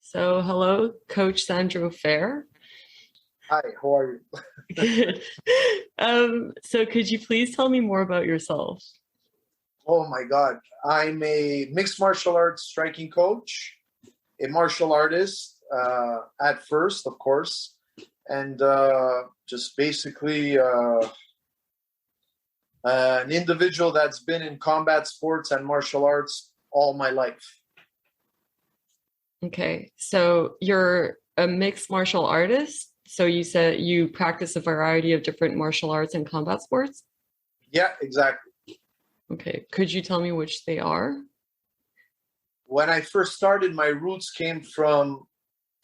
So, hello, Coach Sandro FERR. Hi, how are you? Good. So could you please tell me more about yourself? Oh my God. I'm a mixed martial arts striking coach, a martial artist at first, of course, and just basically an individual that's been in combat sports and martial arts all my life. Okay, so you're a mixed martial artist. So you said you practice a variety of different martial arts and combat sports? Yeah, exactly. Okay, could you tell me which they are? When I first started, my roots came from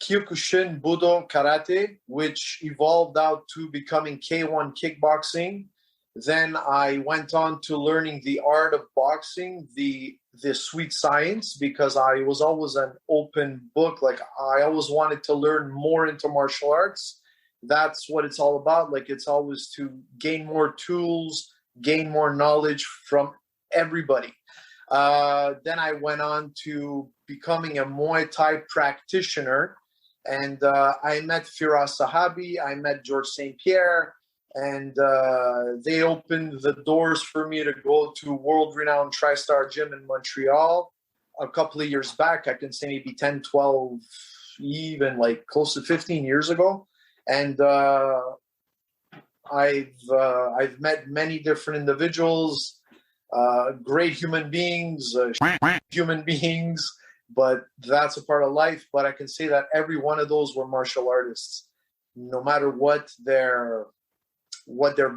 Kyokushin Budo Karate, which evolved out to becoming K1 kickboxing. Then I went on to learning the art of boxing, the sweet science, because I was always an open book. Like I always wanted to learn more into martial arts. That's what it's all about. Like it's always to gain more tools, gain more knowledge from everybody. Then I went on to becoming a Muay Thai practitioner, and I met Firas Zahabi, I met George St. Pierre, and they opened the doors for me to go to world-renowned Tristar gym in Montreal a couple of years back. I can say maybe 10, 12, even like close to 15 years ago. And I've met many different individuals, great human beings, human beings, but that's a part of life. But I can say that every one of those were martial artists, no matter what their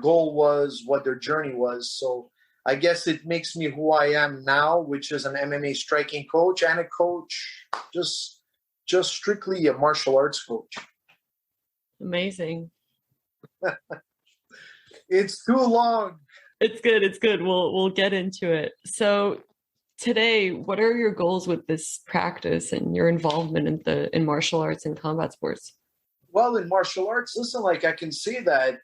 goal was, what their journey was. So I guess it makes me who I am now, which is an MMA striking coach and a coach, just strictly a martial arts coach. Amazing. It's too long. It's good. It's good. We'll get into it. So today, what are your goals with this practice and your involvement in martial arts and combat sports? Well, in martial arts, listen, like I can see that,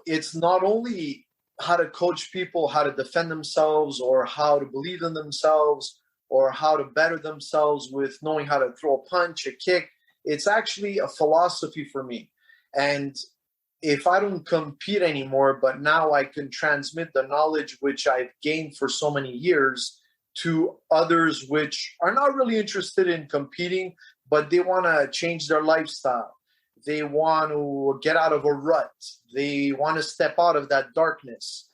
it's not only how to coach people, how to defend themselves, or how to believe in themselves, or how to better themselves with knowing how to throw a punch, a kick. It's actually a philosophy for me. And if I don't compete anymore, but now I can transmit the knowledge which I've gained for so many years to others which are not really interested in competing, but they want to change their lifestyle. They want to get out of a rut. They want to step out of that darkness.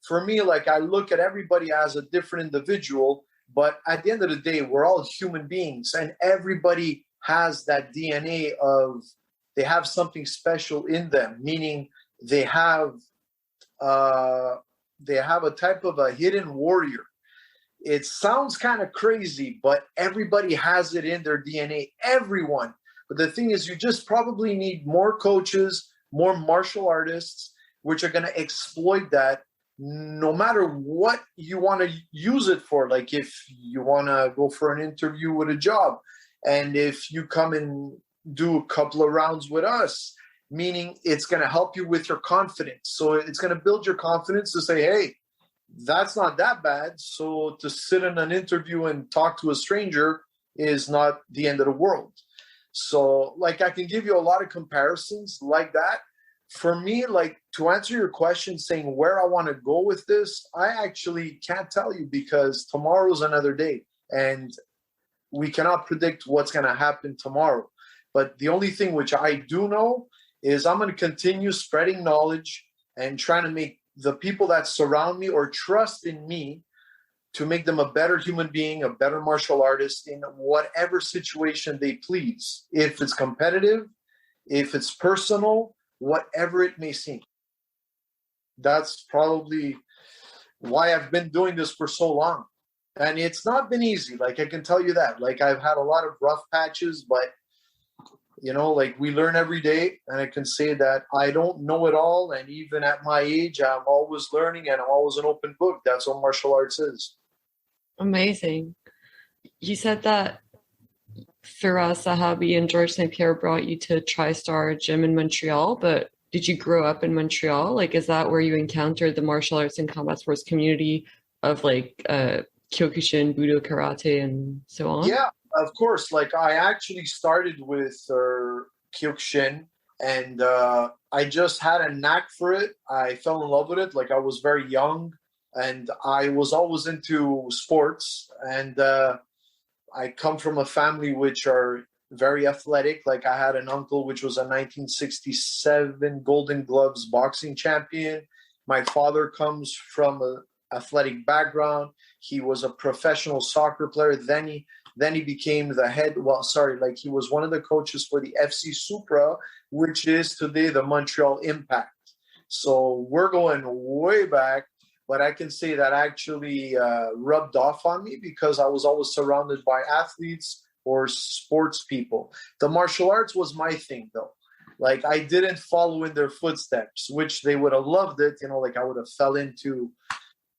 For me, like I look at everybody as a different individual, but at the end of the day, we're all human beings, and everybody has that DNA of they have something special in them, meaning they have a type of a hidden warrior. It sounds kind of crazy, but everybody has it in their DNA, everyone. But the thing is, you just probably need more coaches, more martial artists, which are going to exploit that no matter what you want to use it for. Like if you want to go for an interview with a job, and if you come and do a couple of rounds with us, meaning it's going to help you with your confidence. So it's going to build your confidence to say, hey, that's not that bad. So to sit in an interview and talk to a stranger is not the end of the world. So like I can give you a lot of comparisons like that. For me, like to answer your question saying where I want to go with this, I actually can't tell you because tomorrow's another day and we cannot predict what's going to happen tomorrow. But the only thing which I do know is I'm going to continue spreading knowledge and trying to make the people that surround me or trust in me to make them a better human being, a better martial artist in whatever situation they please. If it's competitive, if it's personal, whatever it may seem. That's probably why I've been doing this for so long. And it's not been easy. Like I can tell you that. Like I've had a lot of rough patches, but like we learn every day, and I can say that I don't know it all. And even at my age, I'm always learning and I'm always an open book. That's what martial arts is. Amazing. You said that Firas Zahabi and George St. Pierre brought you to TriStar Gym in Montreal, but did you grow up in Montreal? Like, is that where you encountered the martial arts and combat sports community of like Kyokushin Budo Karate and so on? Yeah, of course, like I actually started with Kyokushin, and I just had a knack for it. I fell in love with it. Like I was very young, and I was always into sports. And I come from a family which are very athletic. Like I had an uncle which was a 1967 Golden Gloves boxing champion. My father comes from an athletic background. He was a professional soccer player. Then he became the head. Well, sorry, like he was one of the coaches for the FC Supra, which is today the Montreal Impact. So we're going way back. But I can say that actually rubbed off on me because I was always surrounded by athletes or sports people. The martial arts was my thing, though. Like I didn't follow in their footsteps, which they would have loved it. You know, like I would have fell into,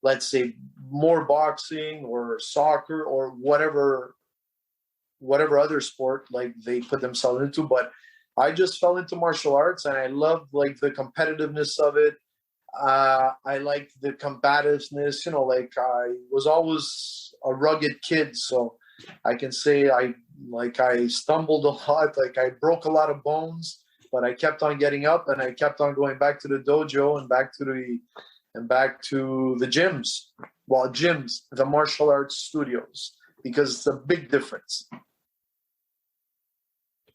let's say, more boxing or soccer or whatever other sport like they put themselves into. But I just fell into martial arts, and I loved like the competitiveness of it. I liked the combativeness, you know, like I was always a rugged kid. So I can say I stumbled a lot, like I broke a lot of bones, but I kept on getting up and I kept on going back to the dojo and back to the gyms. Well, gyms, the martial arts studios, because it's a big difference.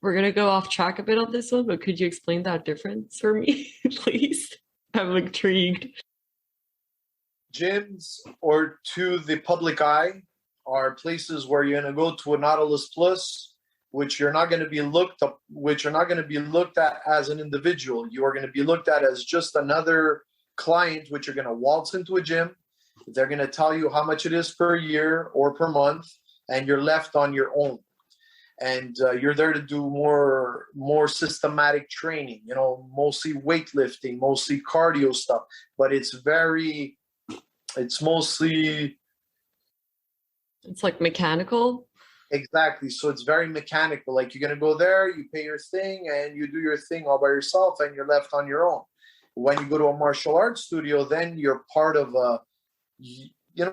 We're going to go off track a bit on this one, but could you explain that difference for me, please? I'm intrigued. Gyms, or to the public eye, are places where you're going to go to a Nautilus Plus, which you're not going to be looked at as an individual. You are going to be looked at as just another client, which you're going to waltz into a gym. They're going to tell you how much it is per year or per month, and you're left on your own. And you're there to do more systematic training, you know, mostly weightlifting, mostly cardio stuff. But it's like mechanical. Exactly. So it's very mechanical. Like you're going to go there, you pay your thing, and you do your thing all by yourself, and you're left on your own. When you go to a martial arts studio, then you're part of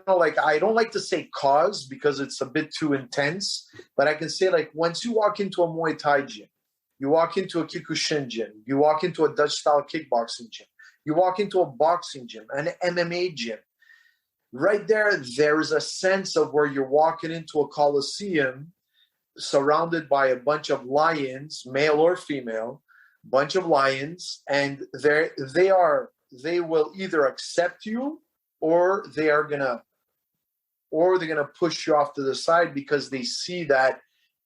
like I don't like to say cause because it's a bit too intense, but I can say like once you walk into a Muay Thai gym, you walk into a Kyokushin gym, you walk into a Dutch style kickboxing gym, you walk into a boxing gym, an MMA gym, right there is a sense of where you're walking into a coliseum surrounded by a bunch of lions, male or female, bunch of lions, and they will either accept you or they're gonna push you off to the side because they see that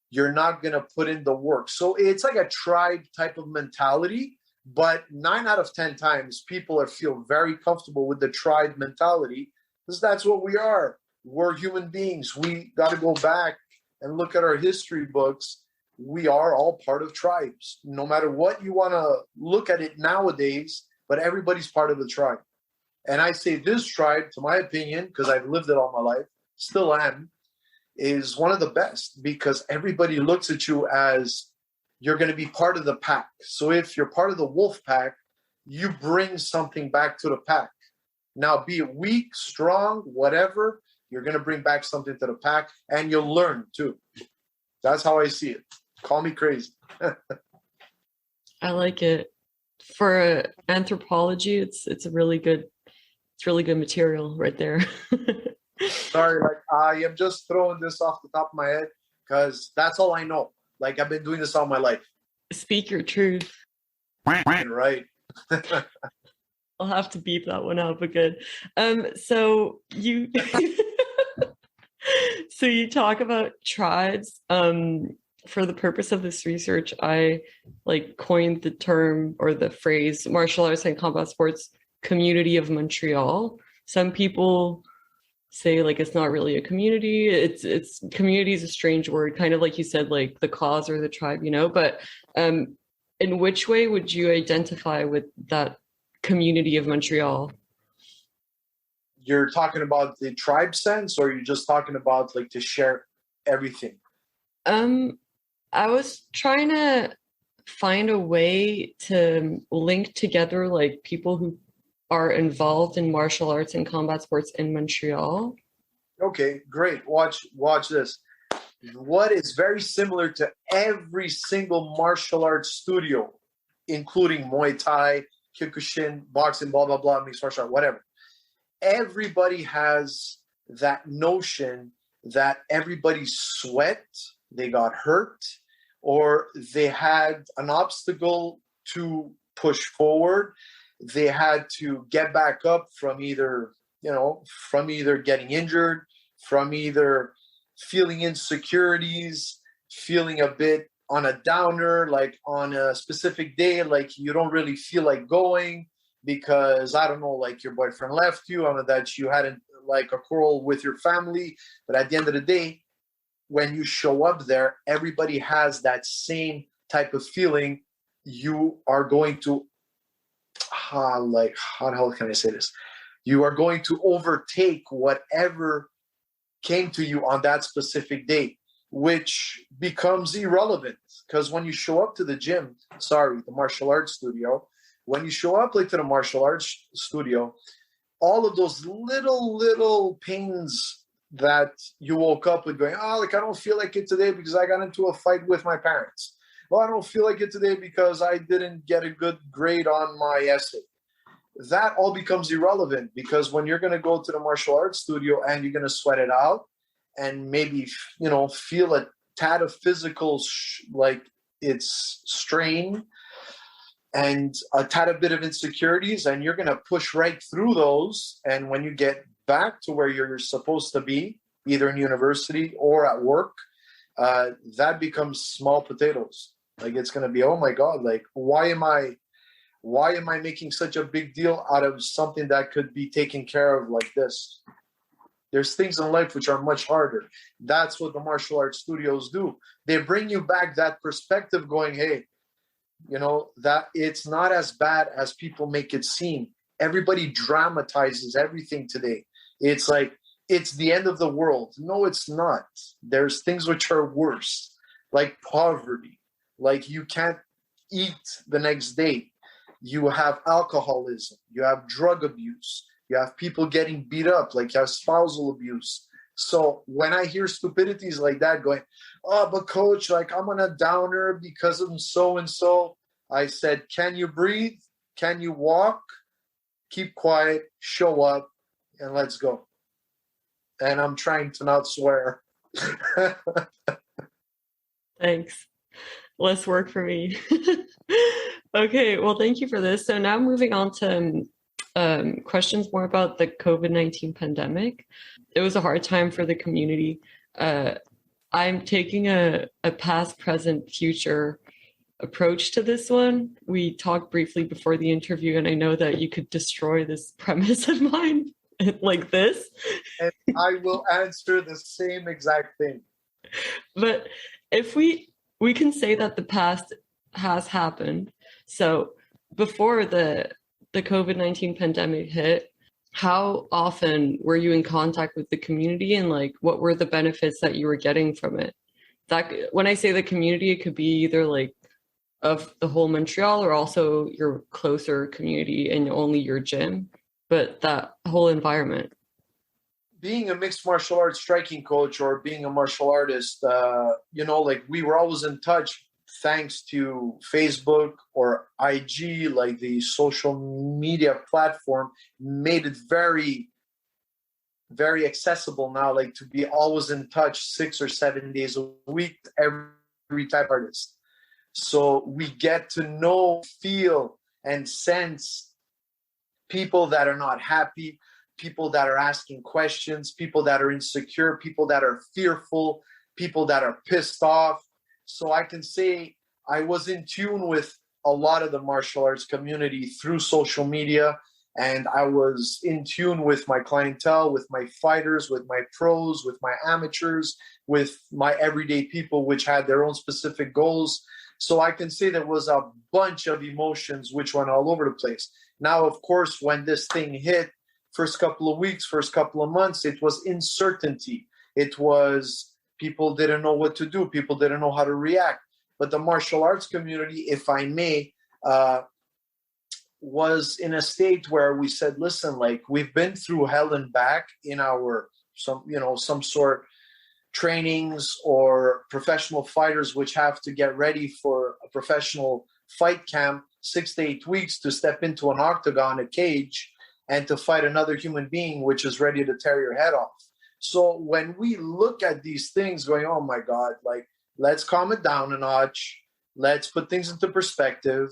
you're not gonna put in the work. So it's like a tribe type of mentality, but 9 out of 10 times people feel very comfortable with the tribe mentality because that's what we are. We're human beings. We got to go back and look at our history books. We are all part of tribes, no matter what you want to look at it nowadays, but everybody's part of the tribe. And I say this tribe, to my opinion, because I've lived it all my life, still am, is one of the best because everybody looks at you as you're going to be part of the pack. So if you're part of the wolf pack, you bring something back to the pack. Now, be it weak, strong, whatever, you're going to bring back something to the pack and you'll learn too. That's how I see it. Call me crazy. I like it. For anthropology, it's really good material right there. Sorry, like I am just throwing this off the top of my head because that's all I know. Like I've been doing this all my life. Speak your truth. Right. I'll have to beep that one out, but good. So you so you talk about tribes. For the purpose of this research, I coined the term or the phrase martial arts and combat sports community of Montreal. Some people say it's not really a community. It's community is a strange word, kind of like you said, like the cause or the tribe, but in which way would you identify with that community of Montreal? You're talking about the tribe sense, or you're just talking about to share everything? I was trying to find a way to link together people who are involved in martial arts and combat sports in Montreal. Okay, great. Watch this. what is very similar to every single martial arts studio, including Muay Thai, Kyokushin, boxing, blah, blah, blah, mixed martial art, whatever. Everybody has that notion that everybody sweat, they got hurt, or they had an obstacle to push forward. They had to get back up from either getting injured, from either feeling insecurities, feeling a bit on a downer, like on a specific day, like you don't really feel like going because, I don't know, like your boyfriend left you, or that you hadn't like a quarrel with your family. But at the end of the day, when you show up there, everybody has that same type of feeling. You are going to, how the hell can I say this? You are going to overtake whatever came to you on that specific day, which becomes irrelevant. Because when you show up to the the martial arts studio, when you show up like to the martial arts studio, all of those little pains that you woke up with going, oh, like I don't feel like it today because I got into a fight with my parents. Well, I don't feel like it today because I didn't get a good grade on my essay. That all becomes irrelevant, because when you're going to go to the martial arts studio and you're going to sweat it out and maybe, feel a tad of physical, like it's strain and a tad a bit of insecurities, and you're going to push right through those. And when you get back to where you're supposed to be, either in university or at work, that becomes small potatoes. Like it's going to be, oh my God, like why am I making such a big deal out of something that could be taken care of like this? There's things in life which are much harder. That's what the martial arts studios do. They bring you back that perspective going, hey, that it's not as bad as people make it seem. Everybody dramatizes everything today. It's like, it's the end of the world. No, it's not. There's things which are worse, like poverty. Like you can't eat the next day. You have alcoholism. You have drug abuse. You have people getting beat up. Like you have spousal abuse. So when I hear stupidities like that going, oh, but coach, like I'm on a downer because of so-and-so, I said, can you breathe? Can you walk? Keep quiet, show up, and let's go. And I'm trying to not swear. Thanks. Less work for me. Okay, well, thank you for this. So now moving on to questions more about the COVID-19 pandemic. It was a hard time for the community. I'm taking a past, present, future approach to this one. We talked briefly before the interview, and I know that you could destroy this premise of mine like this. And I will answer the same exact thing. But if we can say that the past has happened. So before the COVID-19 pandemic hit, how often were you in contact with the community, and like what were the benefits that you were getting from it? That when I say the community, it could be either like of the whole Montreal or also your closer community and only your gym, but that whole environment. Being a mixed martial arts striking coach or being a martial artist, like we were always in touch thanks to Facebook or IG, like the social media platform made it very, very accessible now, like to be always in touch 6 or 7 days a week, every type of artist. So we get to know, feel, and sense people that are not happy, people that are asking questions, people that are insecure, people that are fearful, people that are pissed off. So I can say I was in tune with a lot of the martial arts community through social media, and I was in tune with my clientele, with my fighters, with my pros, with my amateurs, with my everyday people, which had their own specific goals. So I can say there was a bunch of emotions which went all over the place. Now, of course, when this thing hit, first couple of weeks, first couple of months, it was uncertainty. It was people didn't know what to do. People didn't know how to react. But the martial arts community, if I may, was in a state where we said, listen, like we've been through hell and back in our some sort trainings or professional fighters which have to get ready for a professional fight camp 6 to 8 weeks to step into an octagon, a cage, and to fight another human being which is ready to tear your head off. So when we look at these things going, oh my God, like, let's calm it down a notch. Let's put things into perspective.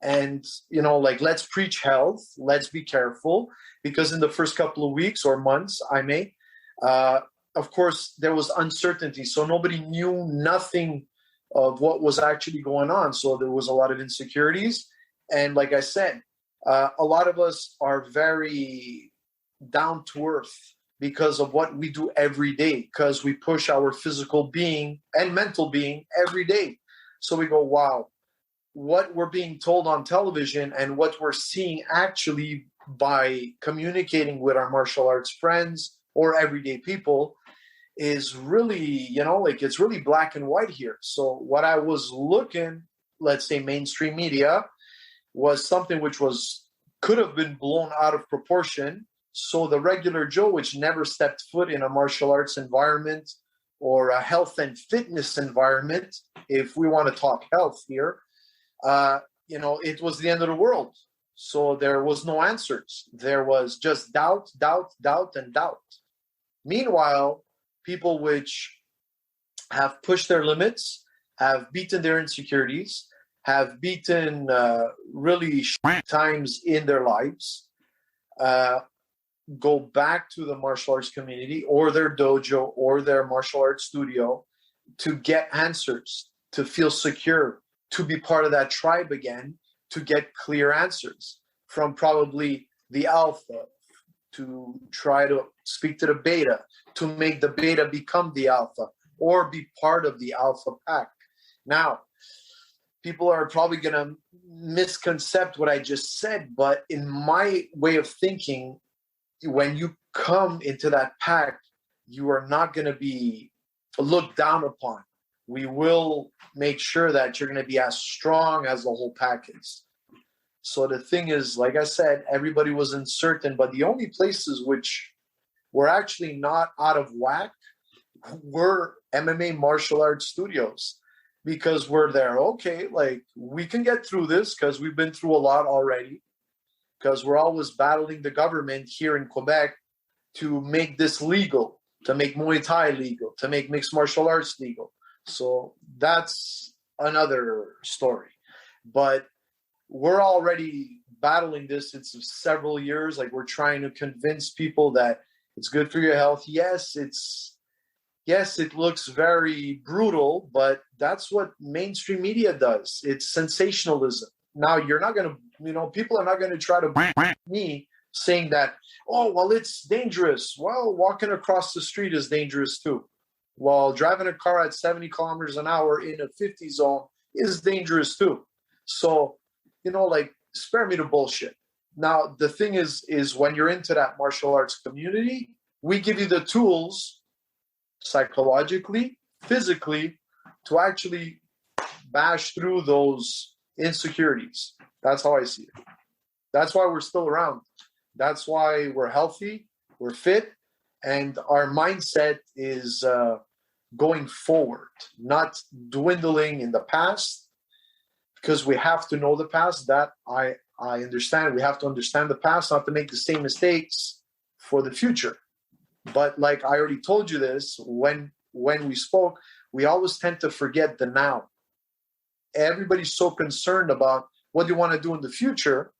And, you know, like, let's preach health. Let's be careful. Because in the first couple of weeks or months, of course, there was uncertainty. So nobody knew nothing of what was actually going on. So there was a lot of insecurities. And like I said, a lot of us are very down to earth because of what we do every day, because we push our physical being and mental being every day. So we go, wow, what we're being told on television and what we're seeing actually by communicating with our martial arts friends or everyday people is really, you know, like, it's really black and white here. So what I was looking, let's say mainstream media, was something which could have been blown out of proportion. So the regular Joe, which never stepped foot in a martial arts environment or a health and fitness environment, if we want to talk health here, you know, it was the end of the world. So there was no answers. There was just doubt, doubt, doubt, and doubt. Meanwhile, people which have pushed their limits, have beaten their insecurities, have beaten really times in their lives, go back to the martial arts community or their dojo or their martial arts studio to get answers, to feel secure, to be part of that tribe again, to get clear answers from probably the alpha, to try to speak to the beta, to make the beta become the alpha or be part of the alpha pack. Now, people are probably going to misconcept what I just said, but in my way of thinking, when you come into that pack, you are not going to be looked down upon. We will make sure that you're going to be as strong as the whole pack is. So the thing is, like I said, everybody was uncertain, but the only places which were actually not out of whack were MMA martial arts studios, because we're there, okay, like, we can get through this because we've been through a lot already, because we're always battling the government here in Quebec to make this legal, to make Muay Thai legal, to make mixed martial arts legal. So that's another story. But we're already battling this. It's several years. Like, we're trying to convince people that it's good for your health. Yes, it looks very brutal, but that's what mainstream media does. It's sensationalism. Now, you're not going to, you know, people are not going to try to me saying that, oh, well, it's dangerous. Well, walking across the street is dangerous too. While driving a car at 70 kilometers an hour in a 50 zone is dangerous too. So, you know, like, spare me the bullshit. Now, the thing is when you're into that martial arts community, we give you the tools psychologically, physically, to actually bash through those insecurities. That's how I see it. That's why we're still around. That's why we're healthy, we're fit, and our mindset is going forward, not dwindling in the past, because we have to know the past. That I understand. We have to understand the past, not to make the same mistakes for the future. But like I already told you this, when we spoke, we always tend to forget the now. Everybody's so concerned about what do you want to do in the future,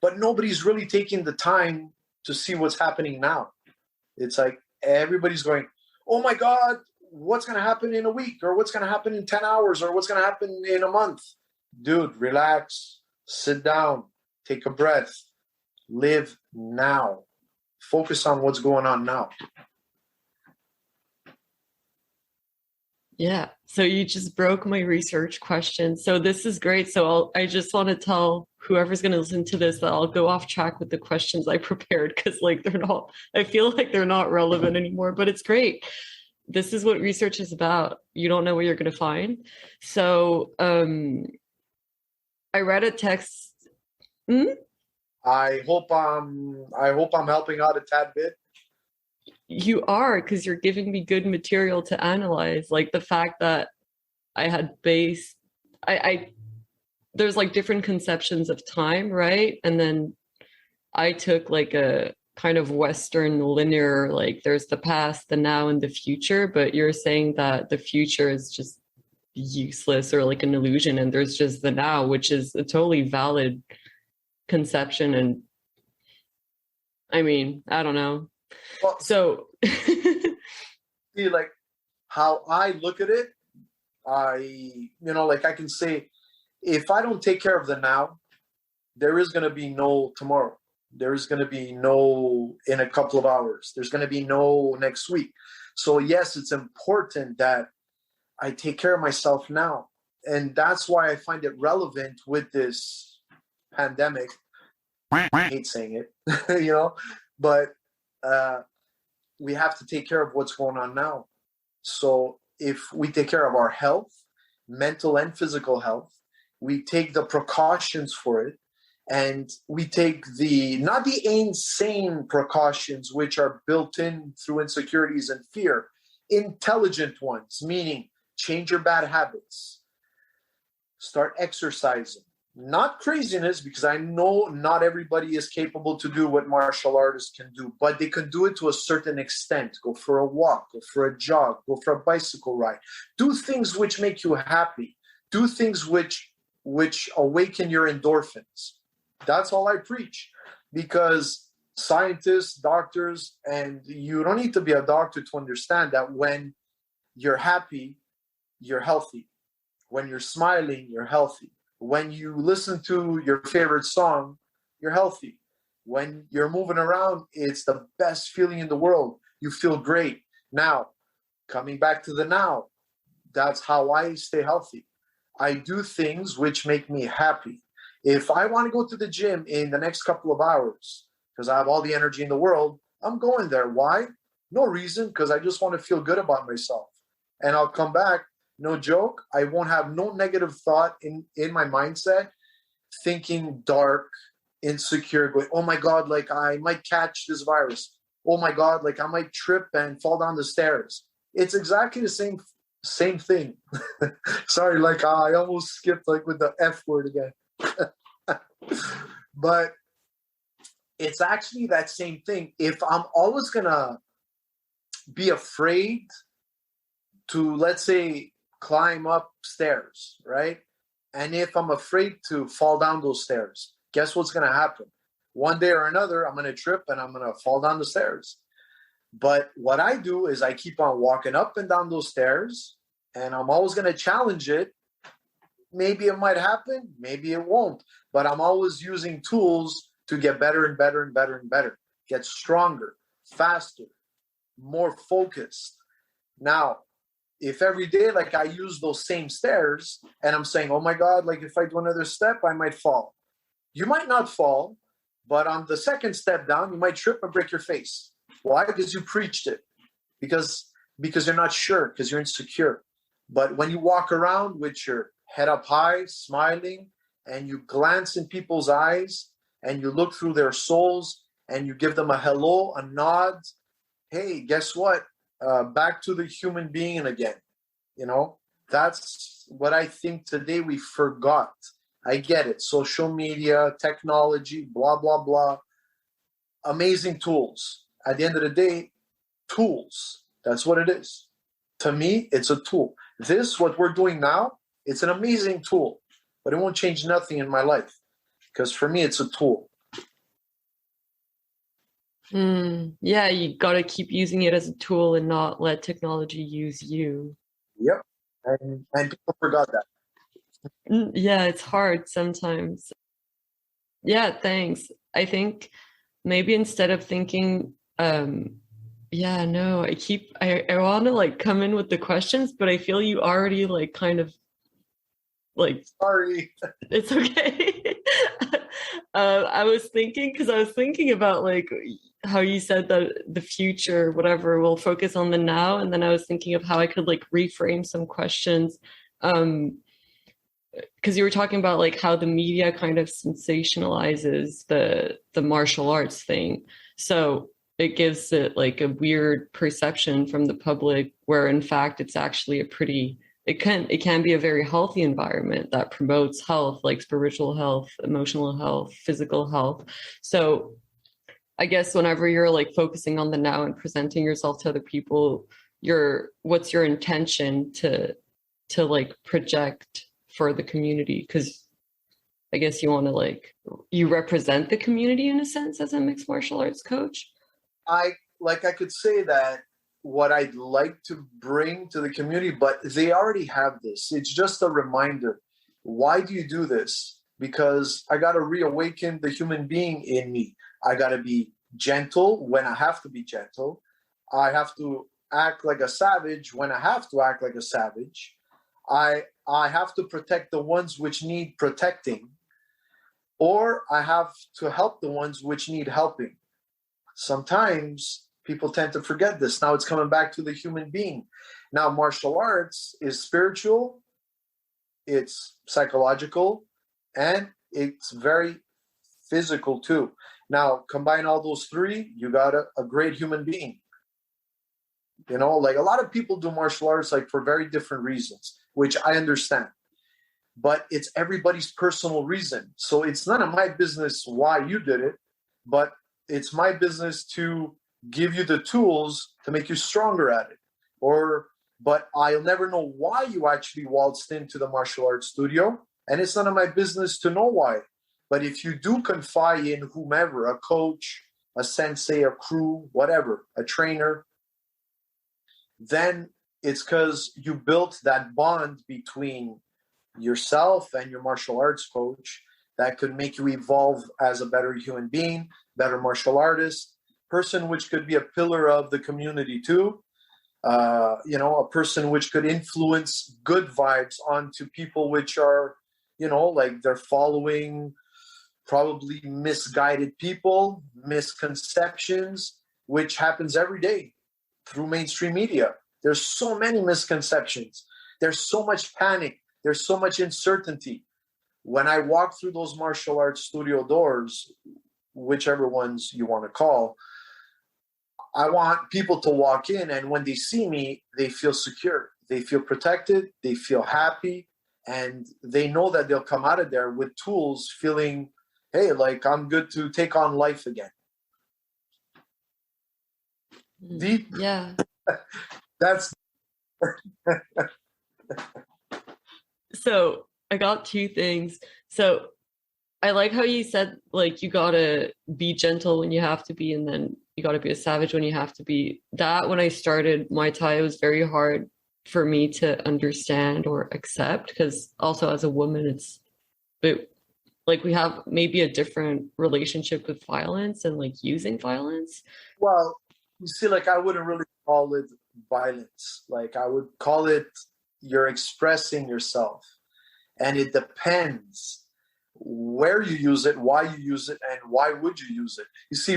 but nobody's really taking the time to see what's happening now. It's like everybody's going, oh my God, what's going to happen in a week, or what's going to happen in 10 hours, or what's going to happen in a month? Dude, relax, sit down, take a breath, live now. Focus on what's going on now. Yeah. So you just broke my research question. So this is great. So I just want to tell whoever's going to listen to this that I'll go off track with the questions I prepared, because like I feel like they're not relevant anymore, but it's great. This is what research is about. You don't know what you're going to find. So I read a text. I hope I'm helping out a tad bit. You are, because you're giving me good material to analyze. Like the fact that I had base, I there's like different conceptions of time, right? And then I took like a kind of Western linear, like there's the past, the now, and the future. But you're saying that the future is just useless or like an illusion, and there's just the now, which is a totally valid conception. And I mean, I don't know. Well, So, see, like how I look at it, like I can say, if I don't take care of the now, there is going to be no tomorrow. There is going to be no in a couple of hours. There's going to be no next week. So yes, it's important that I take care of myself now. And that's why I find it relevant with this pandemic. I hate saying it, but we have to take care of what's going on now. So if we take care of our health, mental and physical health, we take the precautions for it, and we take not the insane precautions which are built in through insecurities and fear, intelligent ones, meaning change your bad habits, start exercising, not craziness, because I know not everybody is capable to do what martial artists can do, but they can do it to a certain extent. Go for a walk, go for a jog, go for a bicycle ride, do things which make you happy, do things which awaken your endorphins. That's all I preach, because scientists, doctors, and you don't need to be a doctor to understand that when you're happy, you're healthy. When you're smiling, you're healthy. When you listen to your favorite song, you're healthy. When you're moving around, it's the best feeling in the world. You feel great. Now, coming back to the now, that's how I stay healthy. I do things which make me happy. If I want to go to the gym in the next couple of hours, because I have all the energy in the world, I'm going there. Why? No reason, because I just want to feel good about myself. And I'll come back. No joke, I won't have no negative thought in my mindset, thinking dark, insecure, going, oh my God, like I might catch this virus. Oh my God, like I might trip and fall down the stairs. It's exactly the same thing. Sorry, like I almost skipped like with the F word again. But it's actually that same thing. If I'm always gonna be afraid to, let's say, climb up stairs, right? And if I'm afraid to fall down those stairs, guess what's going to happen? One day or another, I'm going to trip and I'm going to fall down the stairs. But what I do is I keep on walking up and down those stairs, and I'm always going to challenge it. Maybe it might happen, maybe it won't. But I'm always using tools to get better and better and better and better, get stronger, faster, more focused. Now, if every day, like I use those same stairs and I'm saying, oh my God, like if I do another step, I might fall. You might not fall, but on the second step down, you might trip and break your face. Why? Because you preached it. Because you're not sure, because you're insecure. But when you walk around with your head up high, smiling, and you glance in people's eyes and you look through their souls and you give them a hello, a nod, hey, guess what? Back to the human being again. That's what I think today we forgot. I get it. Social media, technology, blah, blah, blah. Amazing tools. At the end of the day, tools. That's what it is. To me, it's a tool. What we're doing now, it's an amazing tool, but it won't change nothing in my life, because for me, it's a tool. Yeah, you got to keep using it as a tool and not let technology use you. Yep. And people forgot that. Yeah, it's hard sometimes. Yeah, thanks. I think maybe instead of thinking, I want to like come in with the questions, but I feel you already like kind of like, sorry. It's okay. I was thinking about like how you said that the future, whatever, will focus on the now. And then I was thinking of how I could like reframe some questions. Because you were talking about like how the media kind of sensationalizes the martial arts thing. So it gives it like a weird perception from the public, where in fact it's actually a pretty, it can be a very healthy environment that promotes health, like spiritual health, emotional health, physical health. So I guess whenever you're like focusing on the now and presenting yourself to other people, what's your intention to like project for the community? Because I guess you want to like, you represent the community in a sense as a mixed martial arts coach. I could say that what I'd like to bring to the community, but they already have this. It's just a reminder. Why do you do this? Because I got to reawaken the human being in me. I got to be gentle when I have to be gentle. I have to act like a savage when I have to act like a savage. I have to protect the ones which need protecting, or I have to help the ones which need helping. Sometimes people tend to forget this. Now it's coming back to the human being. Now, martial arts is spiritual, it's psychological, and it's very physical too. Now, combine all those three, you got a great human being. You know, like a lot of people do martial arts like for very different reasons, which I understand. But it's everybody's personal reason. So it's none of my business why you did it, but it's my business to give you the tools to make you stronger at it. But I'll never know why you actually waltzed into the martial arts studio, and it's none of my business to know why. But if you do confide in whomever, a coach, a sensei, a crew, whatever, a trainer, then it's because you built that bond between yourself and your martial arts coach that could make you evolve as a better human being, better martial artist, person which could be a pillar of the community too. A person which could influence good vibes onto people which are, like they're following probably misguided people, misconceptions, which happens every day through mainstream media. There's so many misconceptions. There's so much panic. There's so much uncertainty. When I walk through those martial arts studio doors, whichever ones you want to call, I want people to walk in, and when they see me, they feel secure. They feel protected. They feel happy. And they know that they'll come out of there with tools feeling, hey, like I'm good to take on life again. Deep. Yeah. That's. So I got two things. So I like how you said, like, you gotta be gentle when you have to be, and then you gotta be a savage when you have to be. That, when I started Muay Thai, it was very hard for me to understand or accept, because also as a woman, like we have maybe a different relationship with violence and like using violence. Well, you see, like I wouldn't really call it violence. Like I would call it you're expressing yourself. And it depends where you use it, why you use it, and why would you use it. You see,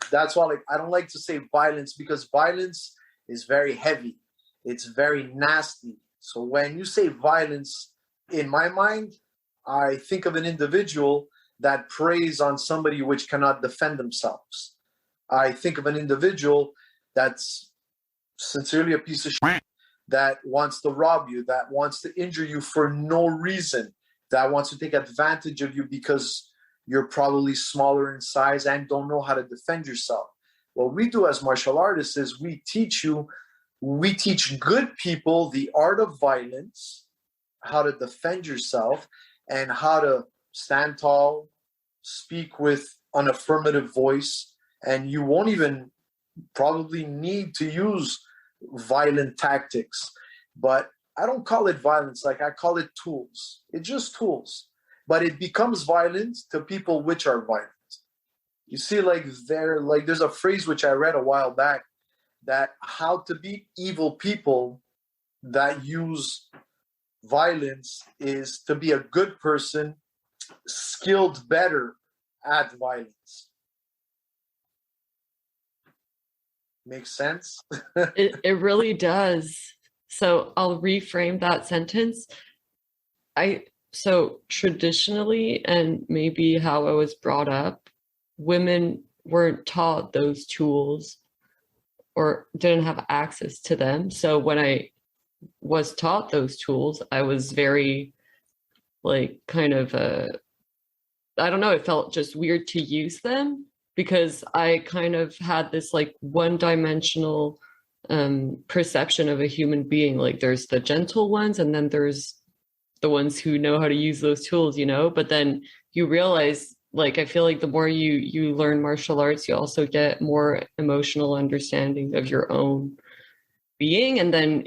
that's why I don't like to say violence, because violence is very heavy. It's very nasty. So when you say violence, in my mind, I think of an individual that preys on somebody which cannot defend themselves. I think of an individual that's sincerely a piece of shit, that wants to rob you, that wants to injure you for no reason, that wants to take advantage of you because you're probably smaller in size and don't know how to defend yourself. What we do as martial artists is we teach good people the art of violence, how to defend yourself, and how to stand tall, speak with an affirmative voice, and you won't even probably need to use violent tactics. But I don't call it violence, like I call it tools. It's just tools. But it becomes violent to people which are violent. You see, there's a phrase which I read a while back, that how to beat evil people that use violence is to be a good person, skilled better at violence. Makes sense? It really does. So I'll reframe that sentence. So traditionally, and maybe how I was brought up, women weren't taught those tools or didn't have access to them. So when I was taught those tools, I was very like kind of I don't know, it felt just weird to use them because I kind of had this like one-dimensional perception of a human being. Like there's the gentle ones and then there's the ones who know how to use those tools, you know, but then you realize, like, I feel like the more you learn martial arts, you also get more emotional understanding of your own being, and then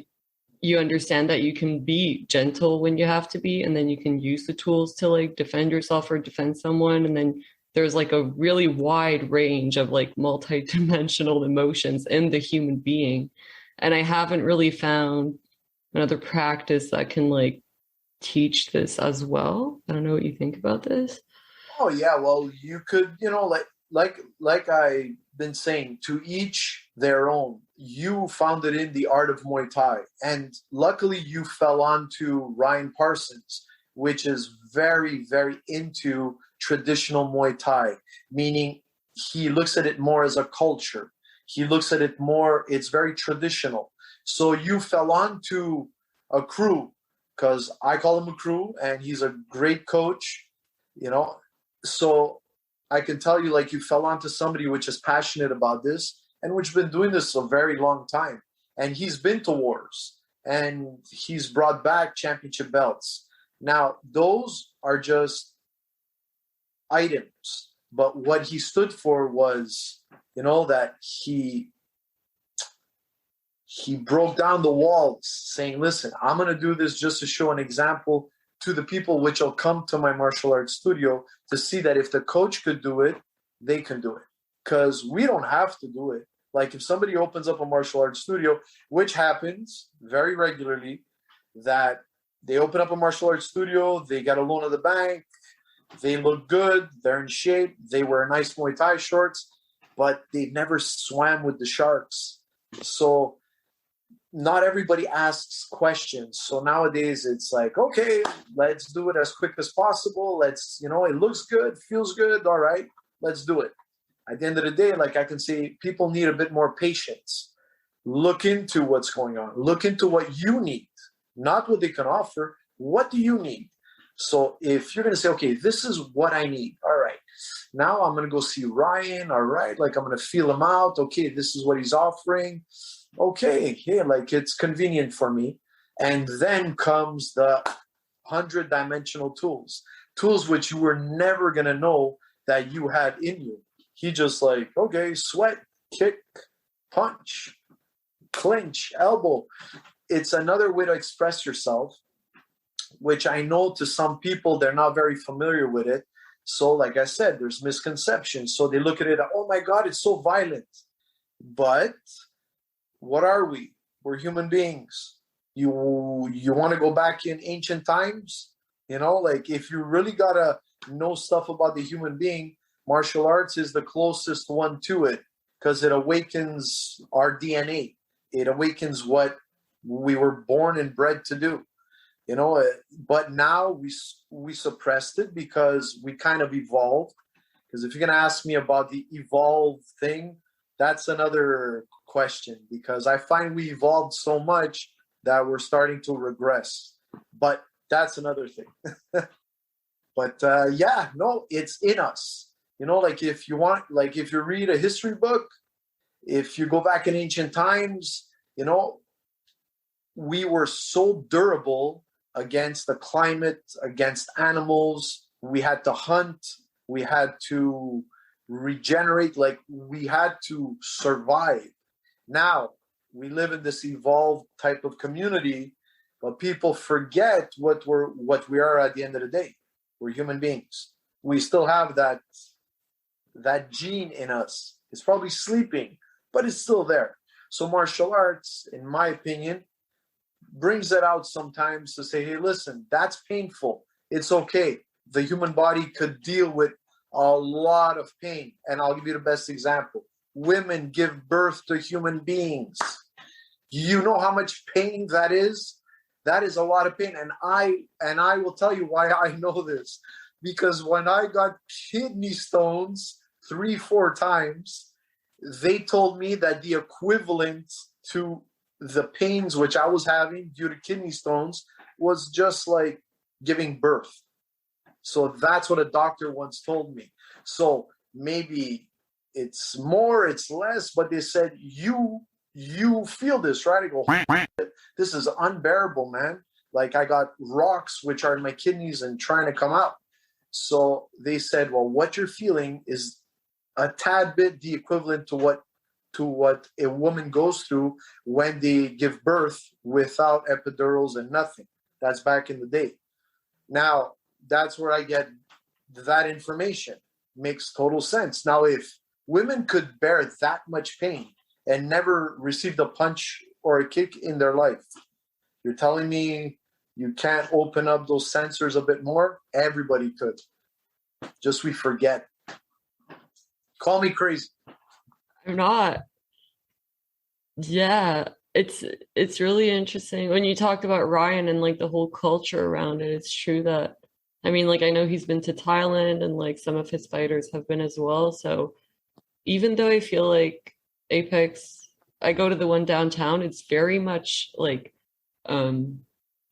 you understand that you can be gentle when you have to be, and then you can use the tools to like defend yourself or defend someone, and then there's like a really wide range of like multi-dimensional emotions in the human being. And I haven't really found another practice that can like teach this as well. I don't know what you think about this. Oh yeah, well, you could, like I've been saying, to each their own. You found it in the art of Muay Thai, and luckily you fell onto Ryan Parsons, which is very, very into traditional Muay Thai, meaning he looks at it more as a culture. He looks at it more, it's very traditional. So you fell onto a crew, because I call him a crew, and he's a great coach, you know. So I can tell you, like, you fell onto somebody which is passionate about this and which has been doing this a very long time. And he's been to wars and he's brought back championship belts. Now, those are just items. But what he stood for was, that he broke down the walls saying, listen, I'm going to do this just to show an example to the people which will come to my martial arts studio to see that if the coach could do it, they can do it. Because we don't have to do it. Like if somebody opens up a martial arts studio, which happens very regularly, that they open up a martial arts studio, they get a loan of the bank, they look good, they're in shape, they wear nice Muay Thai shorts, but they've never swam with the sharks. So not everybody asks questions. So nowadays it's like, okay, let's do it as quick as possible. Let's, it looks good, feels good. All right, let's do it. At the end of the day, like I can say, people need a bit more patience. Look into what's going on. Look into what you need, not what they can offer. What do you need? So if you're going to say, okay, this is what I need. All right, now I'm going to go see Ryan. All right, like I'm going to feel him out. Okay, this is what he's offering. Okay, yeah, like it's convenient for me. And then comes the 100-dimensional tools which you were never going to know that you had in you. He just like, okay, sweat, kick, punch, clinch, elbow. It's another way to express yourself, which I know to some people, they're not very familiar with it. So like I said, there's misconceptions. So they look at it, oh my God, it's so violent. But what are we? We're human beings. You want to go back in ancient times? Like if you really got to know stuff about the human being, martial arts is the closest one to it because it awakens our DNA. It awakens what we were born and bred to do. But now we suppressed it because we kind of evolved. Because if you're going to ask me about the evolved thing, that's another question, because I find we evolved so much that we're starting to regress. But that's another thing. But yeah, no, it's in us. Like if you read a history book, if you go back in ancient times, we were so durable against the climate, against animals. We had to hunt. We had to regenerate. Like we had to survive. Now we live in this evolved type of community, but people forget what we are at the end of the day. We're human beings. We still have that gene in us. It's probably sleeping, but it's still there. So martial arts, in my opinion, brings that out sometimes to say, hey, listen, that's painful. It's okay. The human body could deal with a lot of pain. And I'll give you the best example. Women give birth to human beings. You know how much pain that is? That is a lot of pain. And I will tell you why I know this. Because when I got kidney stones 3-4 times. They told me that the equivalent to the pains which I was having due to kidney stones was just like giving birth. So that's what a doctor once told me. So maybe it's more, it's less, but they said, you feel this, right? I go, this is unbearable, man. Like I got rocks which are in my kidneys and trying to come out. So they said, well, what you're feeling is a tad bit the equivalent to what a woman goes through when they give birth without epidurals and nothing. That's back in the day. Now, that's where I get that information. Makes total sense. Now, if women could bear that much pain and never received a punch or a kick in their life, you're telling me you can't open up those sensors a bit more? Everybody could. Just we forget. Call me crazy. I'm not. Yeah, it's really interesting when you talked about Ryan and like the whole culture around it. It's true that, I mean, like I know he's been to Thailand and like some of his fighters have been as well. So even though I feel like Apex, I go to the one downtown, it's very much like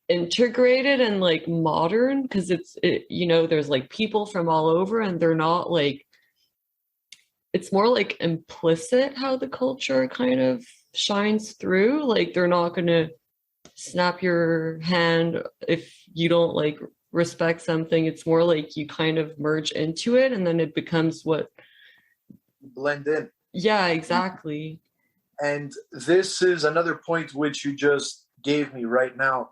integrated and like modern because you know, there's like people from all over and they're not like, it's more like implicit how the culture kind of shines through. Like they're not going to snap your hand if you don't like respect something. It's more like you kind of merge into it and then it becomes what blend in. Yeah, exactly. And this is another point which you just gave me right now.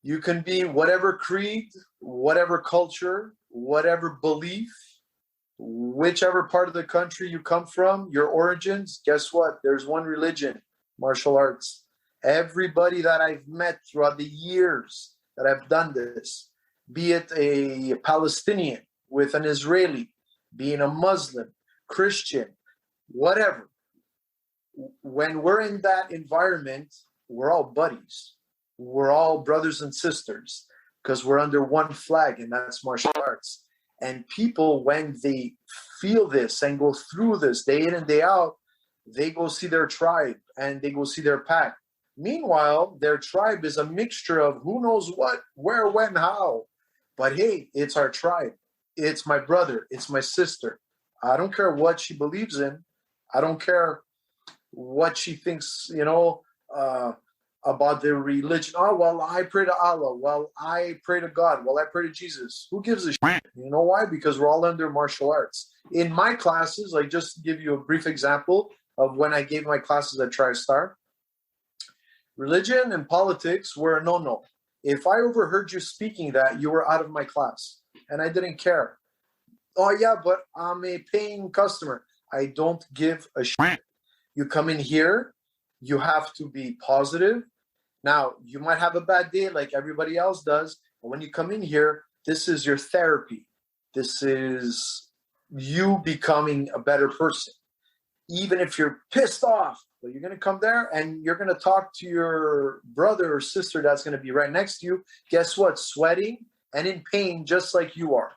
You can be whatever creed, whatever culture, whatever belief, whichever part of the country you come from, your origins, guess what? There's one religion, martial arts. Everybody that I've met throughout the years that I've done this, be it a Palestinian with an Israeli, being a Muslim, Christian, whatever. When we're in that environment, we're all buddies. We're all brothers and sisters because we're under one flag, and that's martial arts. And people, when they feel this and go through this day in and day out, they go see their tribe and they go see their pack. Meanwhile, their tribe is a mixture of who knows what, where, when, how. But hey, it's our tribe. It's my brother. It's my sister. I don't care what she believes in. I don't care what she thinks, about their religion. Oh, well, I pray to Allah. Well, I pray to God. Well, I pray to Jesus. Who gives a shit? You know why? Because we're all under martial arts. In my classes, like just to give you a brief example of when I gave my classes at Tristar, religion and politics were a no-no. If I overheard you speaking that, you were out of my class. And I didn't care. Oh, yeah, but I'm a paying customer. I don't give a shit. You come in here, you have to be positive. Now, you might have a bad day like everybody else does, but when you come in here, this is your therapy. This is you becoming a better person. Even if you're pissed off, but you're going to come there and you're going to talk to your brother or sister that's going to be right next to you. Guess what? Sweating and in pain just like you are.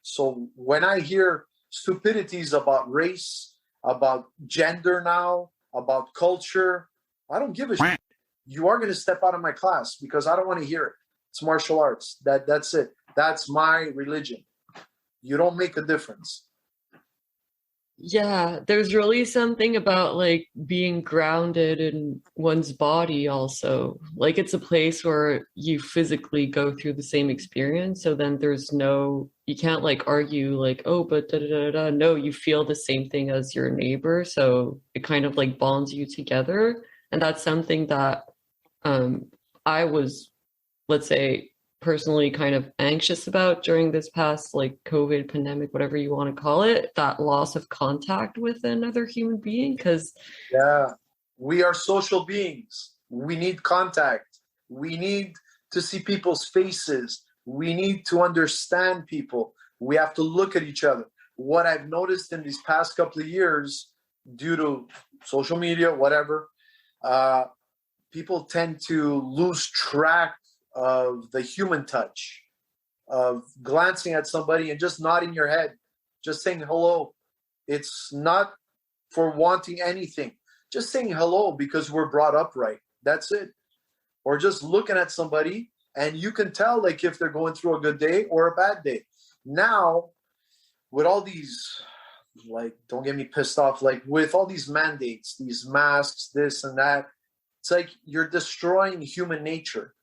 So when I hear stupidities about race, about gender now, about culture, I don't give a shit. You are going to step out of my class because I don't want to hear it. It's martial arts. That's it. That's my religion. You don't make a difference. Yeah, there's really something about like being grounded in one's body also. Like it's a place where you physically go through the same experience. So then you can't like argue like, oh, but da da da da. No, you feel the same thing as your neighbor. So it kind of like bonds you together. And that's something that I was, let's say, personally kind of anxious about during this past like COVID pandemic, whatever you want to call it, that loss of contact with another human being. Because we are social beings. We need contact. We need to see people's faces. We need to understand people. We have to look at each other. What I've noticed in these past couple of years, due to social media, whatever, people tend to lose track of the human touch, of glancing at somebody and just nodding your head, just saying hello. It's not for wanting anything. Just saying hello because we're brought up right. That's it. Or just looking at somebody and you can tell like if they're going through a good day or a bad day. Now, with all these, like, don't get me pissed off, like with all these mandates, these masks, this and that, it's like you're destroying human nature.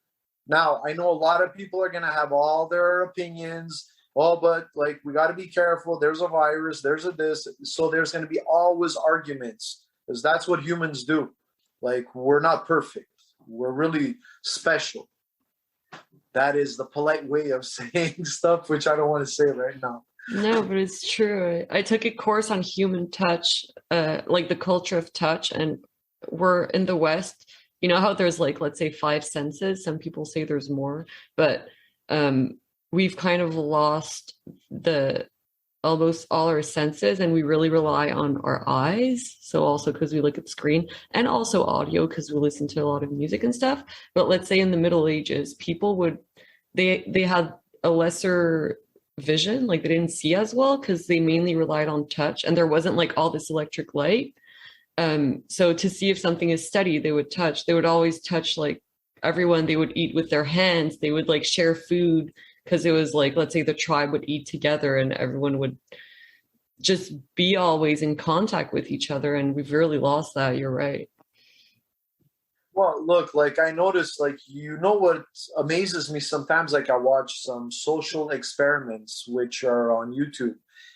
Now, I know a lot of people are going to have all their opinions. Oh, but like, we got to be careful. There's a virus, there's a this. So there's going to be always arguments because that's what humans do. Like, we're not perfect. We're really special. That is the polite way of saying stuff, which I don't want to say right now. No, but it's true. I took a course on human touch, like the culture of touch, and we're in the West. You know how there's like, let's say 5 senses. Some people say there's more, but we've kind of lost almost all our senses, and we really rely on our eyes. So also because we look at the screen, and also audio because we listen to a lot of music and stuff. But let's say in the Middle Ages, people they had a lesser vision, like they didn't see as well because they mainly relied on touch, and there wasn't like all this electric light. So to see if something is steady, they would touch. They would always touch like everyone. They would eat with their hands. They would like share food because it was like, let's say the tribe would eat together and everyone would just be always in contact with each other. And we've really lost that. You're right. Well, look, like I noticed, like, you know what amazes me sometimes, like I watch some social experiments which are on YouTube.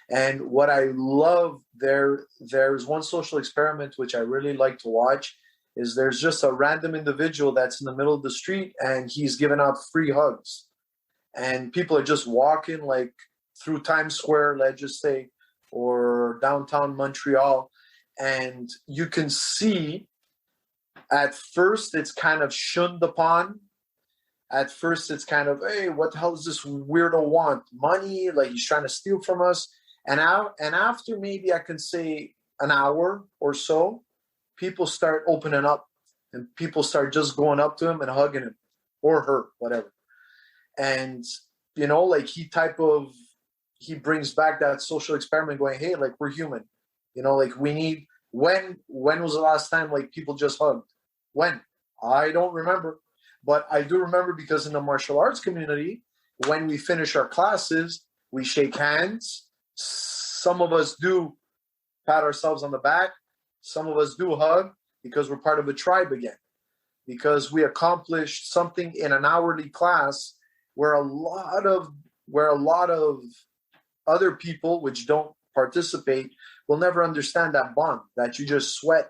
And what I love there's one social experiment which I really like to watch is there's just a random individual that's in the middle of the street and he's giving out free hugs. And people are just walking like through Times Square, let's just say, or downtown Montreal. And you can see at first it's kind of shunned upon. At first it's kind of, hey, what the hell does this weirdo want? Money? Like he's trying to steal from us. And after maybe I can say an hour or so, people start opening up and people start just going up to him and hugging him or her, whatever. And, you know, like he brings back that social experiment going, hey, like we're human, you know, like we need, when was the last time like people just hugged? When? I don't remember, but I do remember because in the martial arts community, when we finish our classes, we shake hands. Some of us do pat ourselves on the back. Some of us do hug because we're part of a tribe again, because we accomplished something in an hourly class where a lot of other people which don't participate will never understand that bond that you just sweat,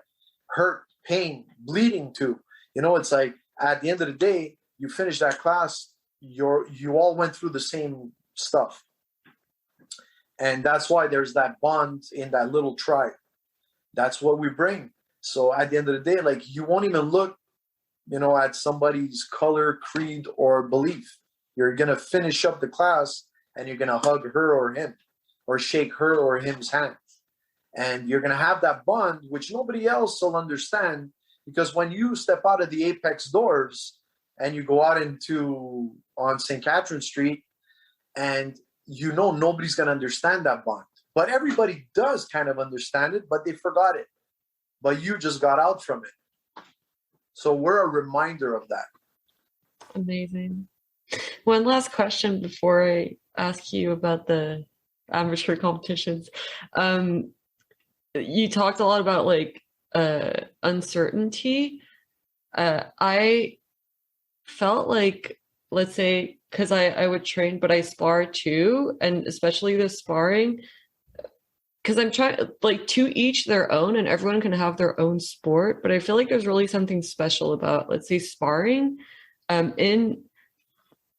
hurt, pain, bleeding to. You know, it's like at the end of the day, you finish that class, you all went through the same stuff. And that's why there's that bond in that little tribe. That's what we bring. So at the end of the day, like you won't even look, you know, at somebody's color, creed, or belief. You're going to finish up the class and you're going to hug her or him or shake her or him's hand. And you're going to have that bond, which nobody else will understand, because when you step out of the Apex doors and you go out on St. Catherine Street, and you know nobody's going to understand that bond. But everybody does kind of understand it, but they forgot it. But you just got out from it. So we're a reminder of that. Amazing. One last question before I ask you about the amateur competitions. You talked a lot about like uncertainty. I felt like, let's say, because I would train, but I spar too, and especially the sparring, because I'm trying, like, to each their own, and everyone can have their own sport, but I feel like there's really something special about, let's say, sparring in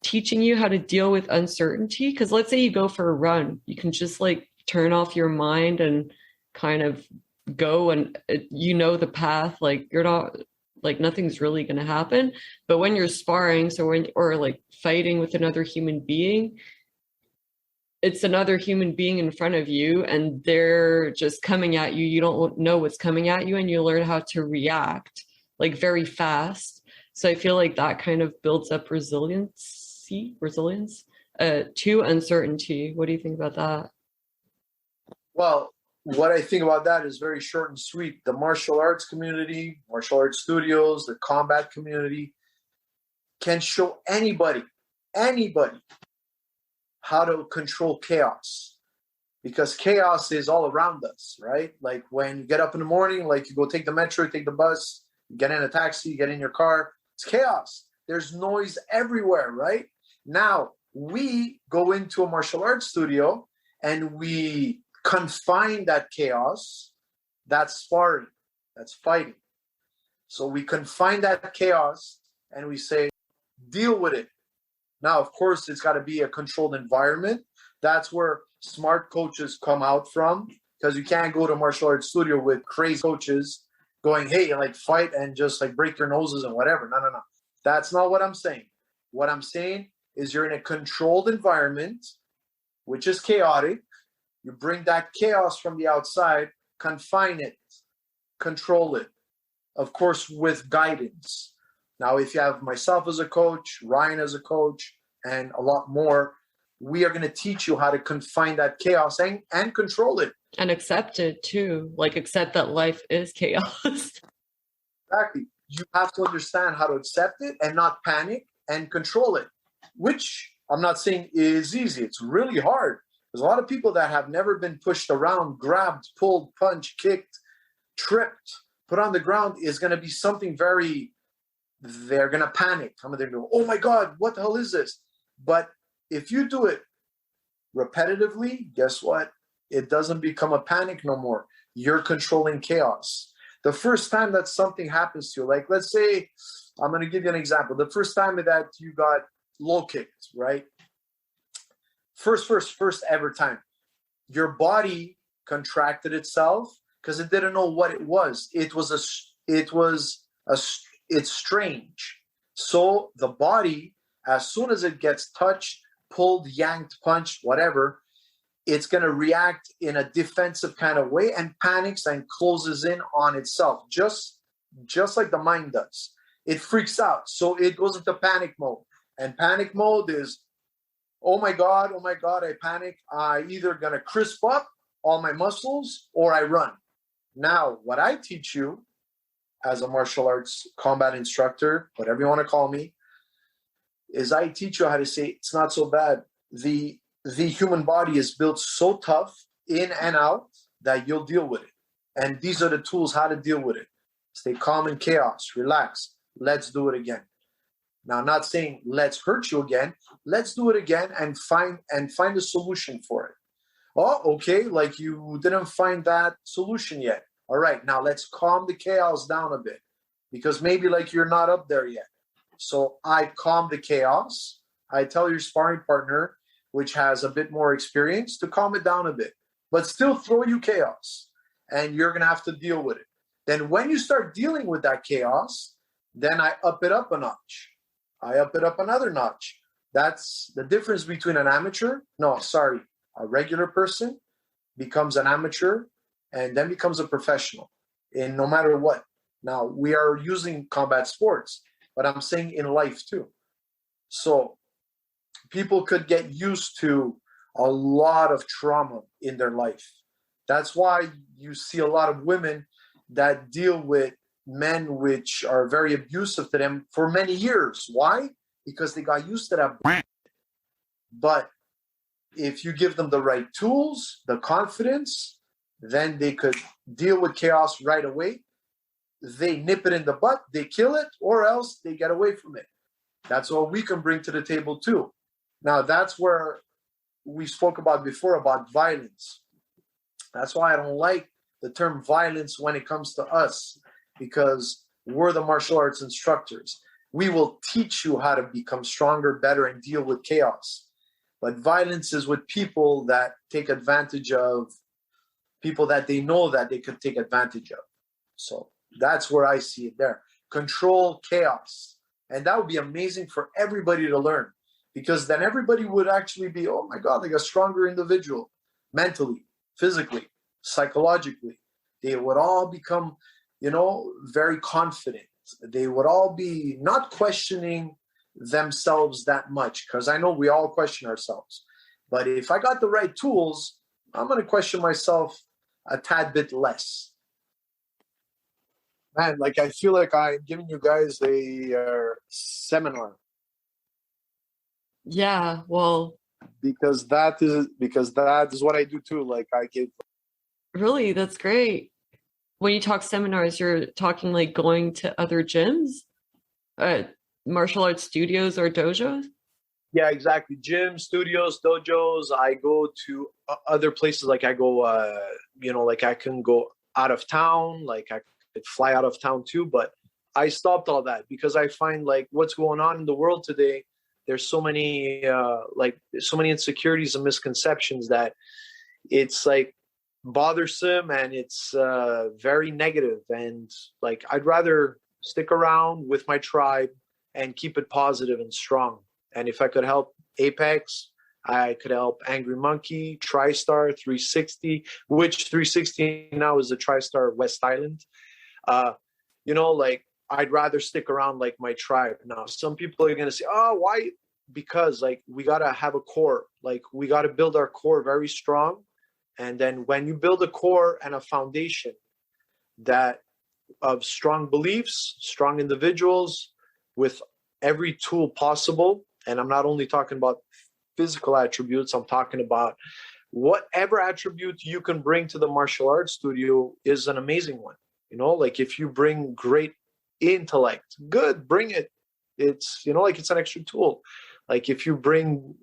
teaching you how to deal with uncertainty. Because let's say you go for a run, you can just like turn off your mind and kind of go, and you know the path, like you're not, like nothing's really going to happen. But when you're sparring, or like fighting with another human being, it's another human being in front of you and they're just coming at you. You don't know what's coming at you, and you learn how to react like very fast. So I feel like that kind of builds up resilience to uncertainty. What do you think about that? Well, what I think about that is very short and sweet. The martial arts community, martial arts studios, the combat community can show anybody how to control chaos, because chaos is all around us, right? Like when you get up in the morning, like you go take the metro, take the bus, get in a taxi, get in your car, it's chaos. There's noise everywhere, right? Now we go into a martial arts studio and we confine that chaos. That's sparring, that's fighting. So we confine that chaos and we say, deal with it. Now, of course, it's got to be a controlled environment. That's where smart coaches come out from, because you can't go to a martial arts studio with crazy coaches going, hey, like fight and just like break your noses and whatever. No. That's not what I'm saying. What I'm saying is you're in a controlled environment, which is chaotic. You bring that chaos from the outside, confine it, control it, of course, with guidance. Now, if you have myself as a coach, Ryan as a coach, and a lot more, we are going to teach you how to confine that chaos and control it. And accept it too. Like accept that life is chaos. Exactly. You have to understand how to accept it and not panic and control it, which I'm not saying is easy. It's really hard. There's a lot of people that have never been pushed around, grabbed, pulled, punched, kicked, tripped, put on the ground is going to be something they're going to panic. Some of them go, oh my God, what the hell is this? But if you do it repetitively, guess what? It doesn't become a panic no more. You're controlling chaos. The first time that something happens to you, like let's say, I'm going to give you an example. The first time that you got low kicked, right? First ever time, your body contracted itself because it didn't know what it was. It's strange. So the body, as soon as it gets touched, pulled, yanked, punched, whatever, it's going to react in a defensive kind of way and panics and closes in on itself, just like the mind does. It freaks out. So it goes into panic mode. And panic mode is, oh my God, I panic. I either going to crisp up all my muscles or I run. Now, what I teach you as a martial arts combat instructor, whatever you want to call me, is I teach you how to say, it's not so bad. The human body is built so tough in and out that you'll deal with it. And these are the tools how to deal with it. Stay calm in chaos, relax. Let's do it again. Now, I'm not saying let's hurt you again. Let's do it again and find a solution for it. Oh, okay, like you didn't find that solution yet. All right, now let's calm the chaos down a bit, because maybe like you're not up there yet. So I calm the chaos. I tell your sparring partner, which has a bit more experience, to calm it down a bit, but still throw you chaos, and you're going to have to deal with it. Then when you start dealing with that chaos, then I up it up a notch. I up it up another notch. That's the difference between a regular person becomes an amateur and then becomes a professional in no matter what. Now, we are using combat sports, but I'm saying in life too. So people could get used to a lot of trauma in their life. That's why you see a lot of women that deal with men which are very abusive to them for many years. Why? Because they got used to that. But if you give them the right tools, the confidence, then they could deal with chaos right away. They nip it in the butt, they kill it, or else they get away from it. That's what we can bring to the table too. Now, that's where we spoke about before about violence. That's why I don't like the term violence when it comes to us, because we're the martial arts instructors. We will teach you how to become stronger, better, and deal with chaos. But violence is with people that take advantage of people that they know that they could take advantage of. So that's where I see it there. Control chaos. And that would be amazing for everybody to learn, because then everybody would actually be, oh my God, like a stronger individual, mentally, physically, psychologically. They would all become, very confident. They would all be not questioning themselves that much, because I know we all question ourselves. But if I got the right tools, I'm going to question myself a tad bit less. Man, like I feel like I'm giving you guys a seminar. Yeah, well, Because that is what I do too. Like I give. really, that's great. When you talk seminars, you're talking like going to other gyms, martial arts studios or dojos? Yeah, exactly. Gyms, studios, dojos. I go to other places. Like I go, like I can go out of town. Like I could fly out of town too. But I stopped all that because I find like what's going on in the world today. There's so many so many insecurities and misconceptions that it's like bothersome and it's very negative. And like I'd rather stick around with my tribe and keep it positive and strong. And if I could help Apex, I could help Angry Monkey, Tristar, 360, which 360 now is the Tristar West Island. Like I'd rather stick around like my tribe. Now, some people are going to say, oh, why? Because like we got to have a core. Like we got to build our core very strong. And then when you build a core and a foundation that of strong beliefs, strong individuals with every tool possible, and I'm not only talking about physical attributes, I'm talking about whatever attribute you can bring to the martial arts studio is an amazing one. Like if you bring great intellect, good, bring it. It's, like it's an extra tool. Like if you bring,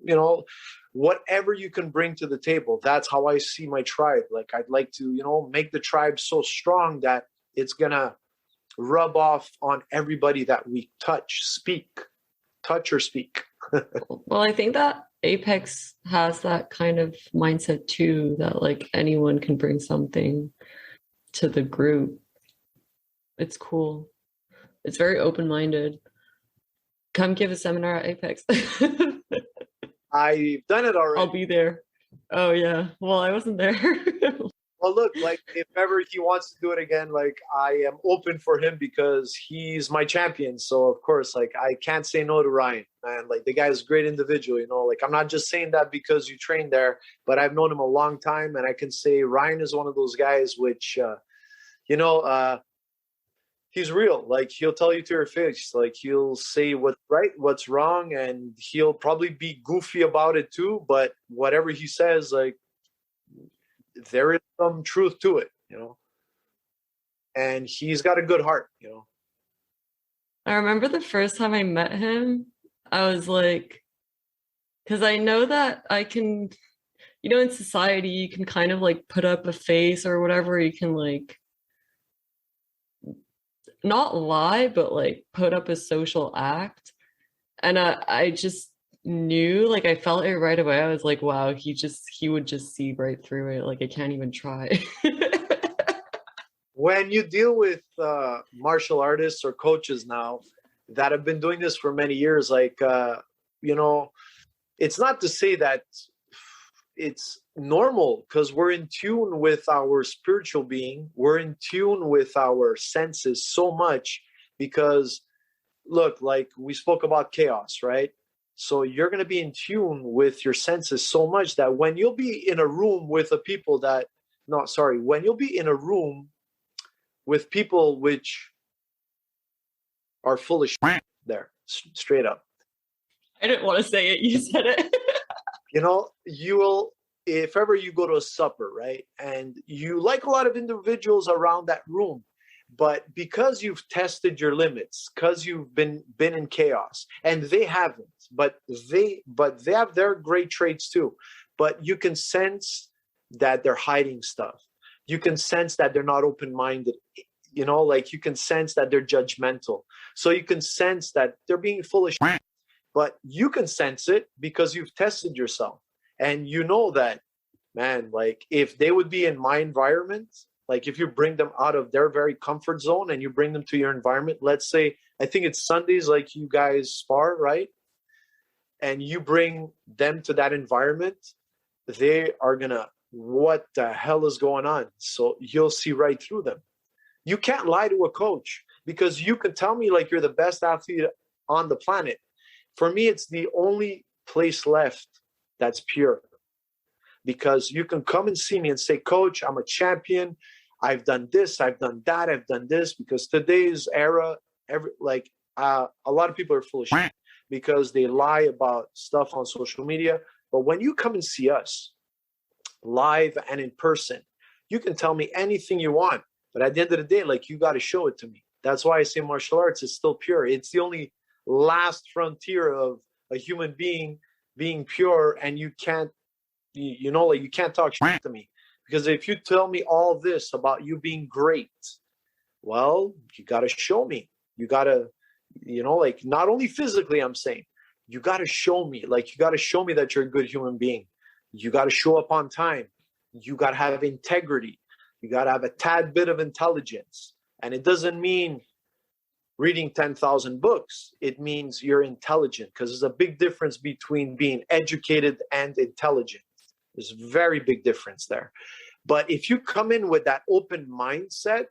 whatever you can bring to the table, that's how I see my tribe. Like I'd like to, make the tribe so strong that it's going to rub off on everybody that we touch or speak. Well, I think that Apex has that kind of mindset too, that like anyone can bring something to the group. It's cool. It's very open-minded. Come give a seminar at Apex. I've done it already. I'll be there. Oh yeah. Well, I wasn't there. Well, look, like if ever he wants to do it again, like I am open for him because he's my champion. So of course, like I can't say no to Ryan, man. Like the guy's a great individual, like I'm not just saying that because you trained there, but I've known him a long time. And I can say Ryan is one of those guys which, he's real. Like he'll tell you to your face, like he'll say what's right, what's wrong. And he'll probably be goofy about it too. But whatever he says, like, there is some truth to it, and he's got a good heart, I remember the first time I met him, I was like, because I know that I can, in society, you can kind of like put up a face or whatever. You can like not lie, but like put up a social act. And I just knew, like I felt it right away. I was like, wow, he would just see right through it. Like I can't even try. When you deal with martial artists or coaches now that have been doing this for many years, like it's not to say that it's normal, because we're in tune with our spiritual being, we're in tune with our senses so much, because look, like we spoke about chaos, right? So you're going to be in tune with your senses so much that when you'll be in a room with when you'll be in a room with people which are full of shit there, straight up. I didn't want to say it. You said it. You will, if ever you go to a supper, right? And you like a lot of individuals around that room, but because you've tested your limits, because you've been in chaos, and they haven't, but they have their great traits too. But you can sense that they're hiding stuff. You can sense that they're not open-minded. Like you can sense that they're judgmental. So you can sense that they're being full of shit. But you can sense it because you've tested yourself. And you know that, man, like if they would be in my environment, like if you bring them out of their very comfort zone and you bring them to your environment, let's say, I think it's Sundays, like you guys spar, right? And you bring them to that environment, they are gonna, what the hell is going on? So you'll see right through them. You can't lie to a coach, because you can tell me like you're the best athlete on the planet. For me, it's the only place left that's pure. because you can come and see me and say, Coach, I'm a champion. I've done this, I've done that, I've done this, because today's era, a lot of people are full of shit because they lie about stuff on social media. But when you come and see us live and in person, you can tell me anything you want. But at the end of the day, like, you got to show it to me. That's why I say martial arts is still pure. It's the only last frontier of a human being being pure, and you can't, you can't talk shit to me. Because if you tell me all this about you being great, well, you got to show me. You got to, not only physically, I'm saying, you got to show me. Like, you got to show me that you're a good human being. You got to show up on time. You got to have integrity. You got to have a tad bit of intelligence. And it doesn't mean reading 10,000 books. It means you're intelligent, because there's a big difference between being educated and intelligent. There's a very big difference there. But if you come in with that open mindset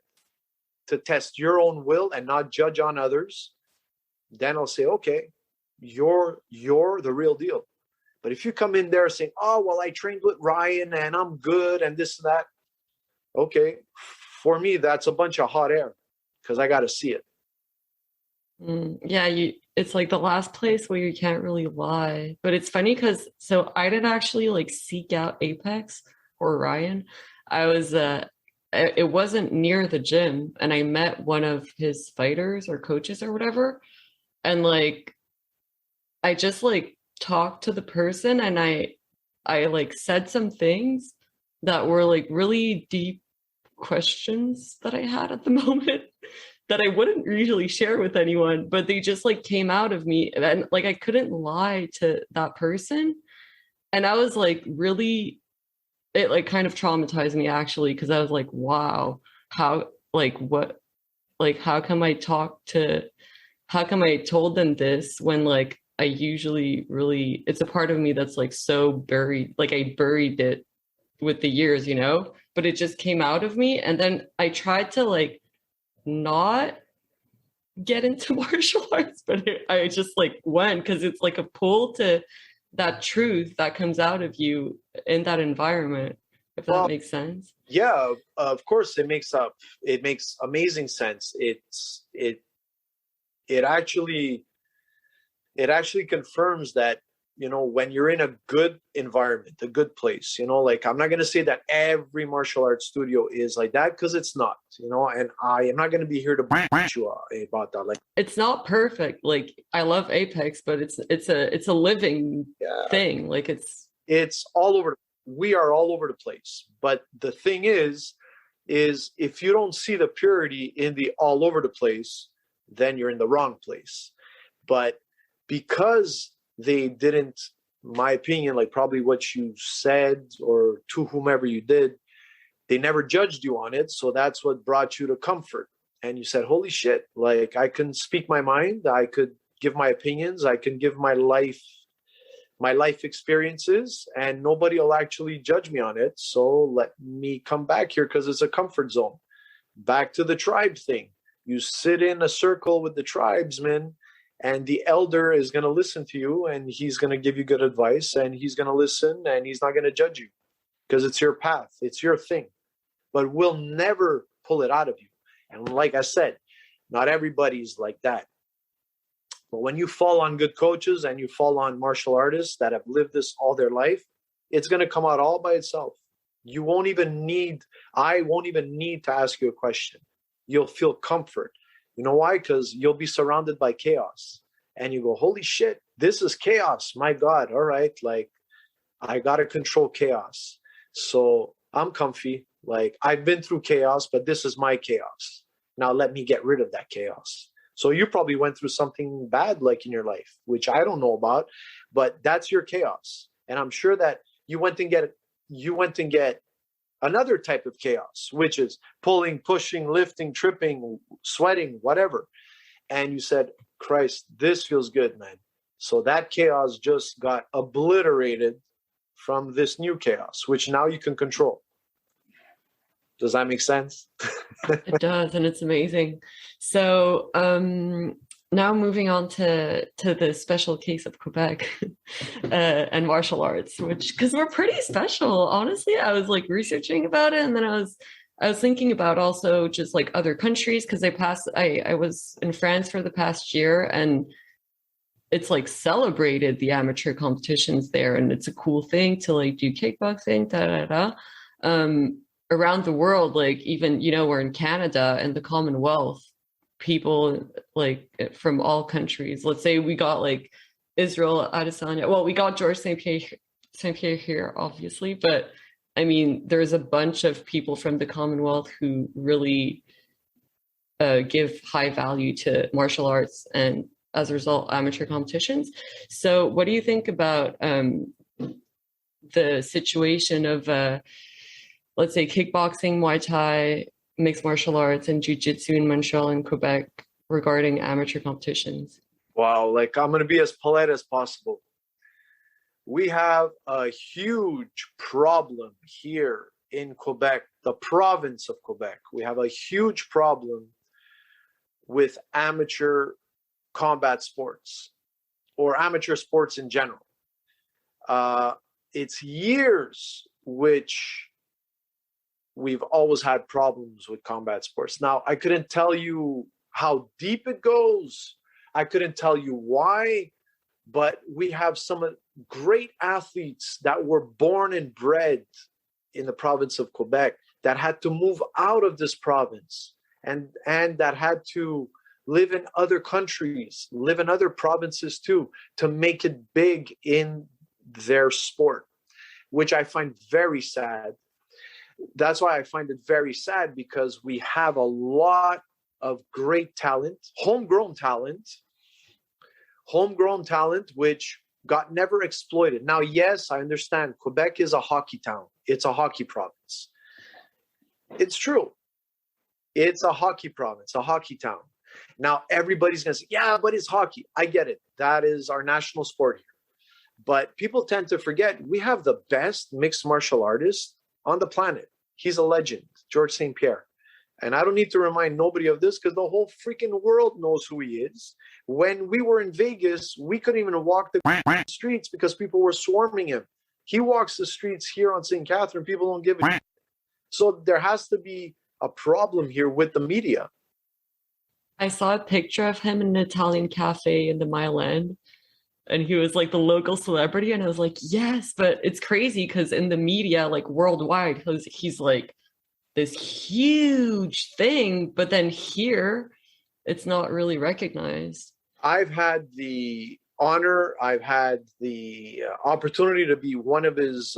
to test your own will and not judge on others, then I'll say, okay, you're the real deal. But if you come in there saying, oh, well, I trained with Ryan and I'm good and this and that, okay, for me, that's a bunch of hot air, because I got to see it. Yeah, it's like the last place where you can't really lie. But it's funny because I didn't actually like seek out Apex or Ryan. I was it wasn't near the gym, and I met one of his fighters or coaches or whatever, and like I just like talked to the person, and I like said some things that were like really deep questions that I had at the moment that I wouldn't usually share with anyone, but they just like came out of me, and like I couldn't lie to that person. And I was like, really, it like kind of traumatized me actually, because I was like, wow, how come I told them this when like I usually really, it's a part of me that's like so buried, like I buried it with the years, but it just came out of me. And then I tried to like not get into martial arts, but I just like went, because it's like a pull to that truth that comes out of you in that environment, if that makes sense. Yeah, of course it makes amazing sense. It actually confirms that, when you're in a good environment, a good place, like, I'm not going to say that every martial arts studio is like that, because it's not, and I am not going to be here to beat you about that. Like, it's not perfect. Like, I love Apex, but it's a living thing. Like, it's all over. We are all over the place. But the thing is if you don't see the purity in the all over the place, then you're in the wrong place. But because they didn't, my opinion, like probably what you said or to whomever you did, they never judged you on it. So that's what brought you to comfort. And you said, holy shit, like, I can speak my mind. I could give my opinions. I can give my life experiences, and nobody will actually judge me on it. So let me come back here, because it's a comfort zone. Back to the tribe thing. You sit in a circle with the tribesmen, and the elder is going to listen to you, and he's going to give you good advice, and he's going to listen, and he's not going to judge you, because it's your path. It's your thing. But we'll never pull it out of you. And like I said, not everybody's like that. But when you fall on good coaches and you fall on martial artists that have lived this all their life, it's going to come out all by itself. I won't even need to ask you a question. You'll feel comfort. You know why? Because you'll be surrounded by chaos. And you go, holy shit, this is chaos. My God. All right. Like, I got to control chaos. So I'm comfy. Like, I've been through chaos, but this is my chaos. Now let me get rid of that chaos. So you probably went through something bad, like in your life, which I don't know about, but that's your chaos. And I'm sure that you went and get another type of chaos, which is pulling, pushing, lifting, tripping, sweating, whatever. And you said, Christ, this feels good, man. So that chaos just got obliterated from this new chaos, which now you can control. Does that make sense? It does, and it's amazing. So now moving on to the special case of Quebec and martial arts, which because we're pretty special, honestly. I was like researching about it, and then I was thinking about also just like other countries because I was in France for the past year, and it's like celebrated the amateur competitions there, and it's a cool thing to like do kickboxing, da da da. Around the world, like even we're in Canada and the Commonwealth, people like from all countries. Let's say we got like Israel Adesanya. Well, we got George St. Pierre here, obviously, but I mean, there's a bunch of people from the Commonwealth who really give high value to martial arts and, as a result, amateur competitions. So, what do you think about the situation of, let's say, kickboxing, Muay Thai, mixed martial arts, and jiu-jitsu in Montreal and Quebec regarding amateur competitions? Wow, like I'm going to be as polite as possible. We have a huge problem here in Quebec, the province of Quebec. We have a huge problem with amateur combat sports or amateur sports in general. It's years which we've always had problems with combat sports. Now, I couldn't tell you how deep it goes. I couldn't tell you why, but we have some great athletes that were born and bred in the province of Quebec that had to move out of this province and that had to live in other countries, live in other provinces too, to make it big in their sport, which I find very sad. That's why I find it very sad, because we have a lot of great talent, homegrown talent, which got never exploited. Now, yes, I understand Quebec is a hockey town. It's a hockey province. It's true. It's a hockey province, a hockey town. Now, everybody's going to say, yeah, but it's hockey. I get it. That is our national sport here. But people tend to forget we have the best mixed martial artist on the planet. He's a legend, George St. Pierre. And I don't need to remind nobody of this because the whole freaking world knows who he is. When we were in Vegas, we couldn't even walk the streets because people were swarming him. He walks the streets here on St. Catherine. People don't give a shit. So there has to be a problem here with the media. I saw a picture of him in an Italian cafe in the Mile End, and he was like the local celebrity, and I was like, yes, but it's crazy because in the media, like worldwide, he's like this huge thing, but then here it's not really recognized. I've had the honor, I've had the opportunity to be one of his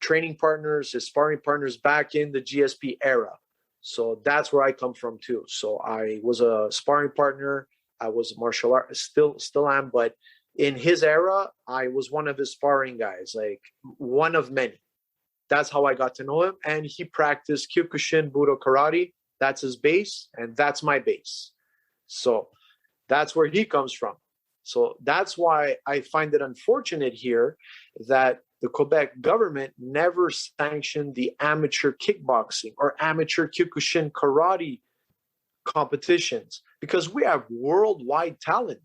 training partners, his sparring partners back in the GSP era. So that's where I come from too. So I was a sparring partner. I was a martial art, still am, but in his era, I was one of his sparring guys, like one of many. That's how I got to know him. And he practiced Kyokushin Budo Karate. That's his base, and that's my base. So that's where he comes from. So that's why I find it unfortunate here that the Quebec government never sanctioned the amateur kickboxing or amateur Kyokushin karate competitions, because we have worldwide talent.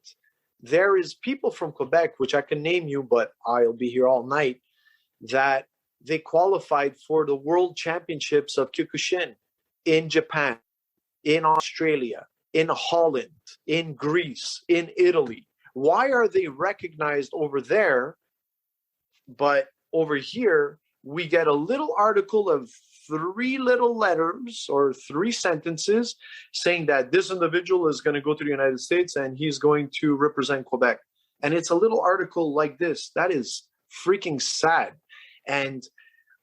There is people from Quebec, which I can name you, but I'll be here all night, that they qualified for the World Championships of Kyokushin in Japan, in Australia, in Holland, in Greece, in Italy. Why are they recognized over there, but over here we get a little article of 3 little letters or 3 sentences saying that this individual is going to go to the United States and he's going to represent Quebec. And it's a little article like this. That is freaking sad. And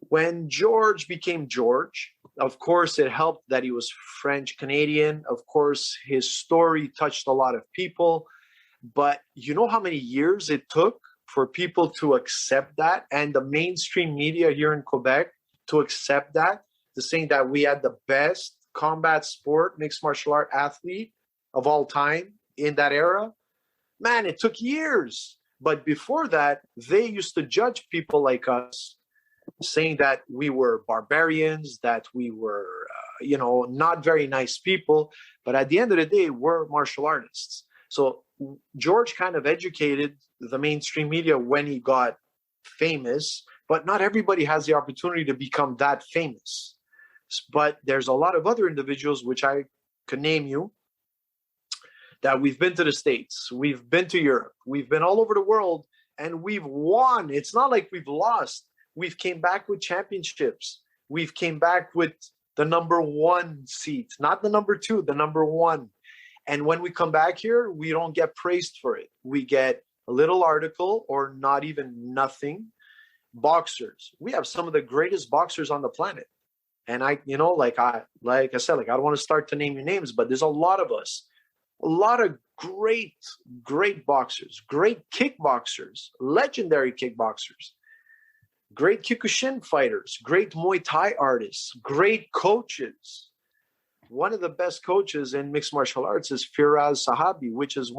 when George became George, of course, it helped that he was French-Canadian. Of course, his story touched a lot of people. But you know how many years it took for people to accept that, and the mainstream media here in Quebec to accept that, to saying that we had the best combat sport, mixed martial art athlete of all time in that era? Man, it took years. But before that, they used to judge people like us, saying that we were barbarians, that we were, not very nice people. But at the end of the day, we're martial artists. So George kind of educated the mainstream media when he got famous, but not everybody has the opportunity to become that famous. But there's a lot of other individuals, which I could name you, that we've been to the States, we've been to Europe, we've been all over the world, and we've won. It's not like we've lost. We've came back with championships. We've came back with the number 1 seat, not the number 2, the number 1. And when we come back here, we don't get praised for it. We get a little article or not even nothing. Boxers. We have some of the greatest boxers on the planet. And I said, I don't want to start to name your names, but there's a lot of us. A lot of great boxers, great kickboxers, legendary kickboxers, great Kyokushin fighters, great Muay Thai artists, great coaches. One of the best coaches in mixed martial arts is Firas Zahabi, which is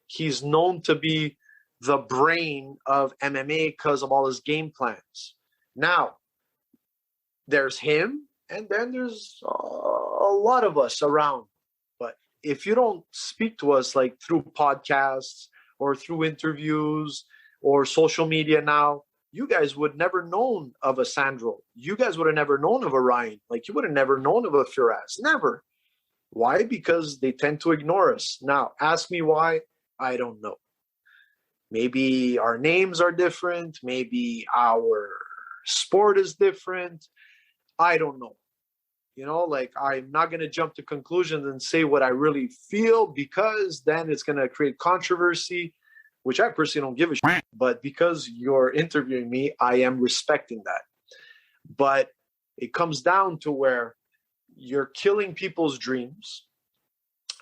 he's known to be the brain of MMA because of all his game plans. Now, there's him, and then there's a lot of us around. But if you don't speak to us like through podcasts or through interviews or social media now, you guys would never known of a Sandro. You guys would have never known of a Ryan. Like, you would have never known of a Firas. Never. Why? Because they tend to ignore us. Now, ask me why. I don't know. Maybe our names are different. Maybe our sport is different. I don't know. I'm not going to jump to conclusions and say what I really feel, because then it's going to create controversy, which I personally don't give a shit. But because you're interviewing me, I am respecting that. But it comes down to where you're killing people's dreams.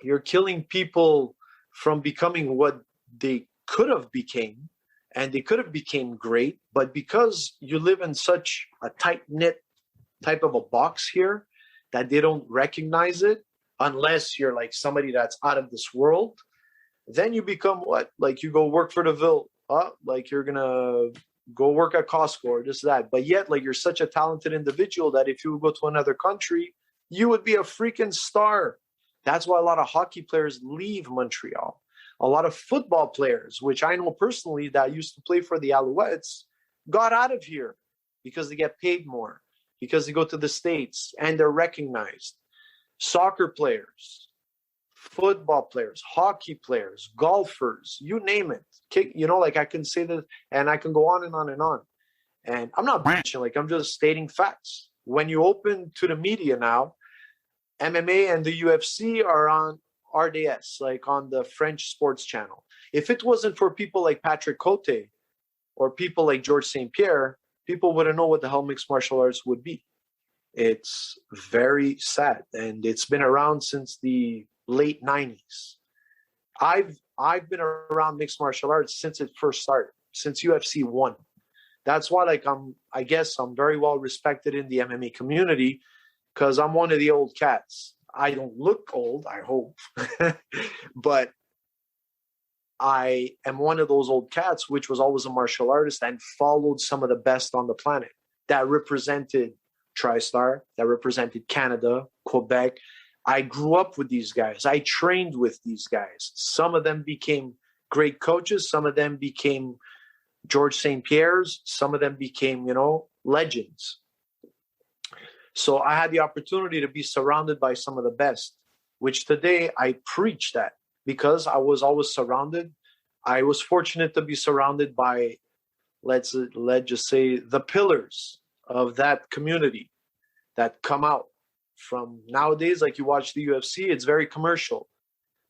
You're killing people from becoming what they could have became, and they could have became great. But because you live in such a tight-knit type of a box here, that they don't recognize it unless you're like somebody that's out of this world, then you become what? Like, you go work for the Ville, like you're gonna go work at Costco or this, that. But yet, like, you're such a talented individual that if you would go to another country, you would be a freaking star. That's why a lot of hockey players leave Montreal. A lot of football players, which I know personally that used to play for the Alouettes, got out of here because they get paid more, because they go to the States and they're recognized. Soccer players, football players, hockey players, golfers, you name it. I can say that, and I can go on and on and on. And I'm not bitching, like, I'm just stating facts. When you open to the media now, MMA and the UFC are on RDS, like on the French sports channel. If it wasn't for people like Patrick Cote or people like George St. Pierre, people wouldn't know what the hell mixed martial arts would be. It's very sad, and it's been around since the late 90s. I've been around mixed martial arts since it first started, since UFC 1. That's why, I guess I'm very well respected in the MMA community, because I'm one of the old cats. I don't look old, I hope, but I am one of those old cats, which was always a martial artist and followed some of the best on the planet that represented Tristar, that represented Canada, Quebec. I grew up with these guys. I trained with these guys. Some of them became great coaches. Some of them became George St. Pierre's. Some of them became, legends. So I had the opportunity to be surrounded by some of the best, which today I preach that, because I was always surrounded. I was fortunate to be surrounded by, let's just say, the pillars of that community that come out from nowadays. Like, you watch the UFC, it's very commercial.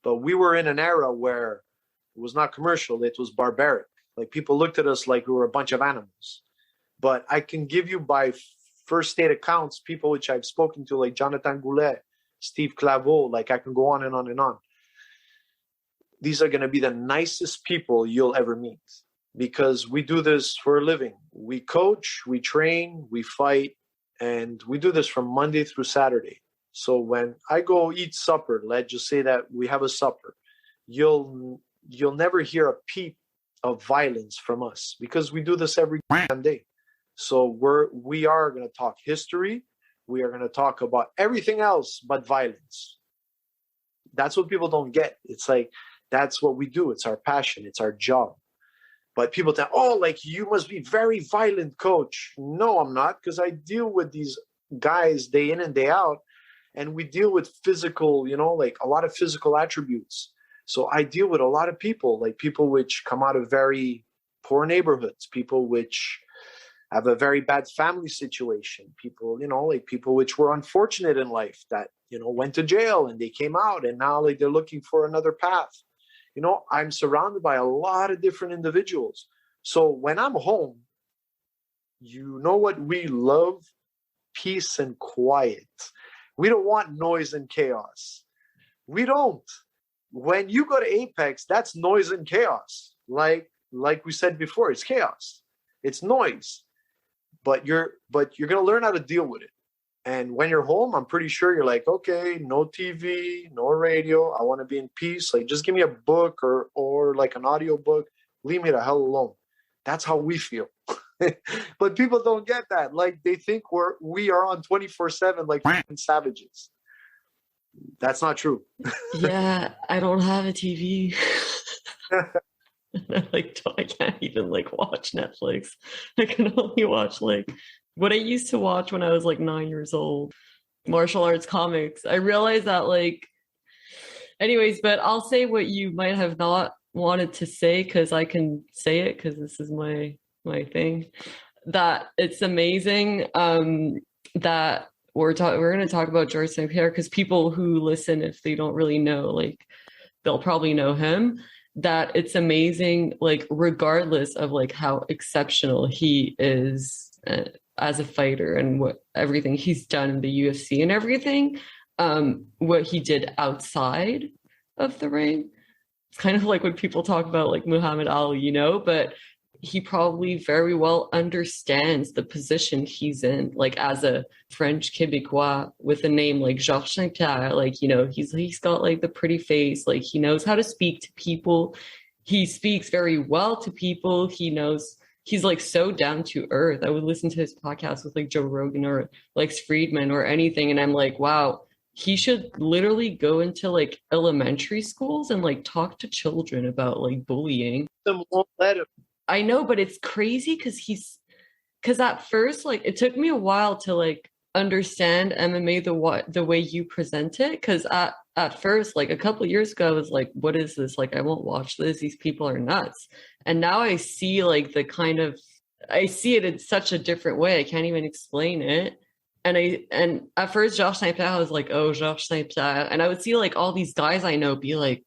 But we were in an era where it was not commercial, it was barbaric. Like, people looked at us like we were a bunch of animals. But I can give you by first state accounts, people which I've spoken to, like Jonathan Goulet, Steve Claveau, like, I can go on and on and on. These are going to be the nicest people you'll ever meet, because we do this for a living. We coach, we train, we fight, and we do this from Monday through Saturday. So when I go eat supper, let's just say that we have a supper, you'll never hear a peep of violence from us, because we do this every day. So we are going to talk history. We are going to talk about everything else but violence. that's what people don't get. It's like, that's what we do. It's our passion. It's our job. But people think, oh, like you must be very violent, coach. No, I'm not, because I deal with these guys day in and day out, and we deal with physical, like a lot of physical attributes. So I deal with a lot of people, like people which come out of very poor neighborhoods, people which have a very bad family situation, people, like people which were unfortunate in life that, went to jail and they came out and now like they're looking for another path. I'm surrounded by a lot of different individuals. So when I'm home, what we love? Peace and quiet. We don't want noise and chaos. We don't. When you go to Apex, that's noise and chaos. Like we said before, it's chaos. It's noise. But you're going to learn how to deal with it. And when you're home, I'm pretty sure you're like, okay, no TV, no radio. I want to be in peace. Like, just give me a book or like an audio book. Leave me the hell alone. That's how we feel. But people don't get that. Like, they think we are on 24/7 like savages. That's not true. Yeah, I don't have a TV. I can't even watch Netflix. I can only watch what I used to watch when I was 9 years old, martial arts comics. I realized that anyways, but I'll say what you might have not wanted to say, because I can say it because this is my thing. That it's amazing that we're going to talk about Georges St-Pierre, because people who listen, if they don't really know, they'll probably know him. That it's amazing, regardless of how exceptional he is as a fighter and what everything he's done in the UFC and everything, what he did outside of the ring. It's kind of like when people talk about Muhammad Ali, but he probably very well understands the position he's in, as a French Québécois with a name like Georges St-Pierre. He's got the pretty face, he knows how to speak to people. He speaks very well to people. He's so down to earth. I would listen to his podcast with Joe Rogan or Lex Friedman or anything, and I'm like, wow, he should literally go into elementary schools and talk to children about bullying. Them won't let him. I know, but it's crazy because at first, it took me a while to understand MMA the way you present it. Because at first, a couple of years ago, I was like, what is this? I won't watch this. These people are nuts. And now I see I see it in such a different way. I can't even explain it. And at first, Georges St-Pierre, I was like, oh, Georges St-Pierre. And I would see all these guys I know be like,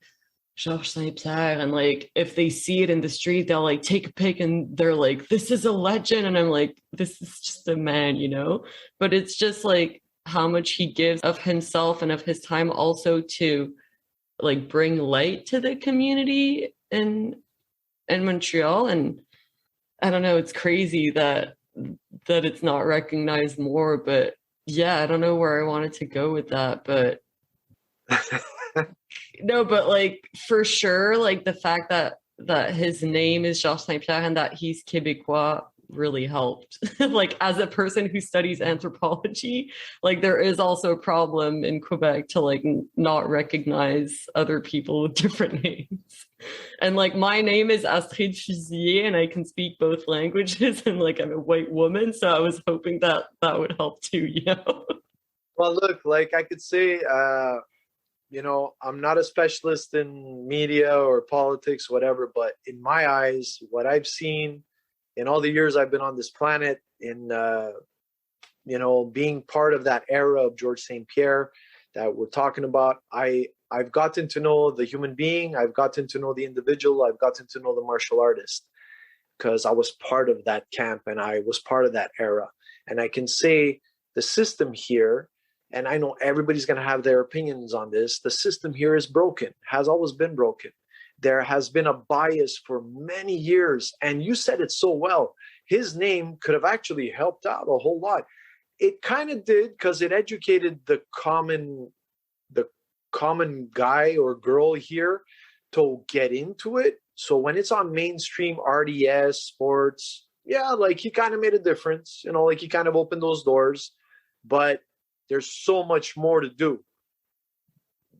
Georges St-Pierre, and if they see it in the street, they'll take a pic and they're like, this is a legend, and I'm like, this is just a man, but it's just how much he gives of himself and of his time also to bring light to the community in Montreal. And I don't know, it's crazy that it's not recognized more, but yeah, I don't know where I wanted to go with that, but no, but for sure, the fact that his name is Georges St-Pierre and that he's Québécois really helped. As a person who studies anthropology, there is also a problem in Quebec to not recognize other people with different names. And my name is Astrid Fusiller and I can speak both languages, and I'm a white woman, so I was hoping that would help too, Well, look, I could say I'm not a specialist in media or politics, whatever, but in my eyes, what I've seen in all the years I've been on this planet, in being part of that era of Georges St-Pierre that we're talking about, I've gotten to know the human being, I've gotten to know the individual, I've gotten to know the martial artist, because I was part of that camp and I was part of that era. And I can say the system here, and I know everybody's going to have their opinions on this, the system here is broken, has always been broken. There has been a bias for many years. And you said it so well. His name could have actually helped out a whole lot. It kind of did, because it educated the common guy or girl here to get into it. So when it's on mainstream RDS, sports, yeah, he kind of made a difference. He kind of opened those doors. But there's so much more to do.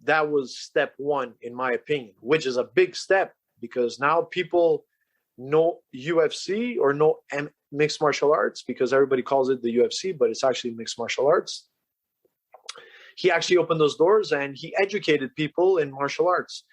that was step one, in my opinion, which is a big step because now people know UFC or know mixed martial arts because everybody calls it the UFC, but it's actually mixed martial arts. He actually opened those doors and he educated people in martial arts.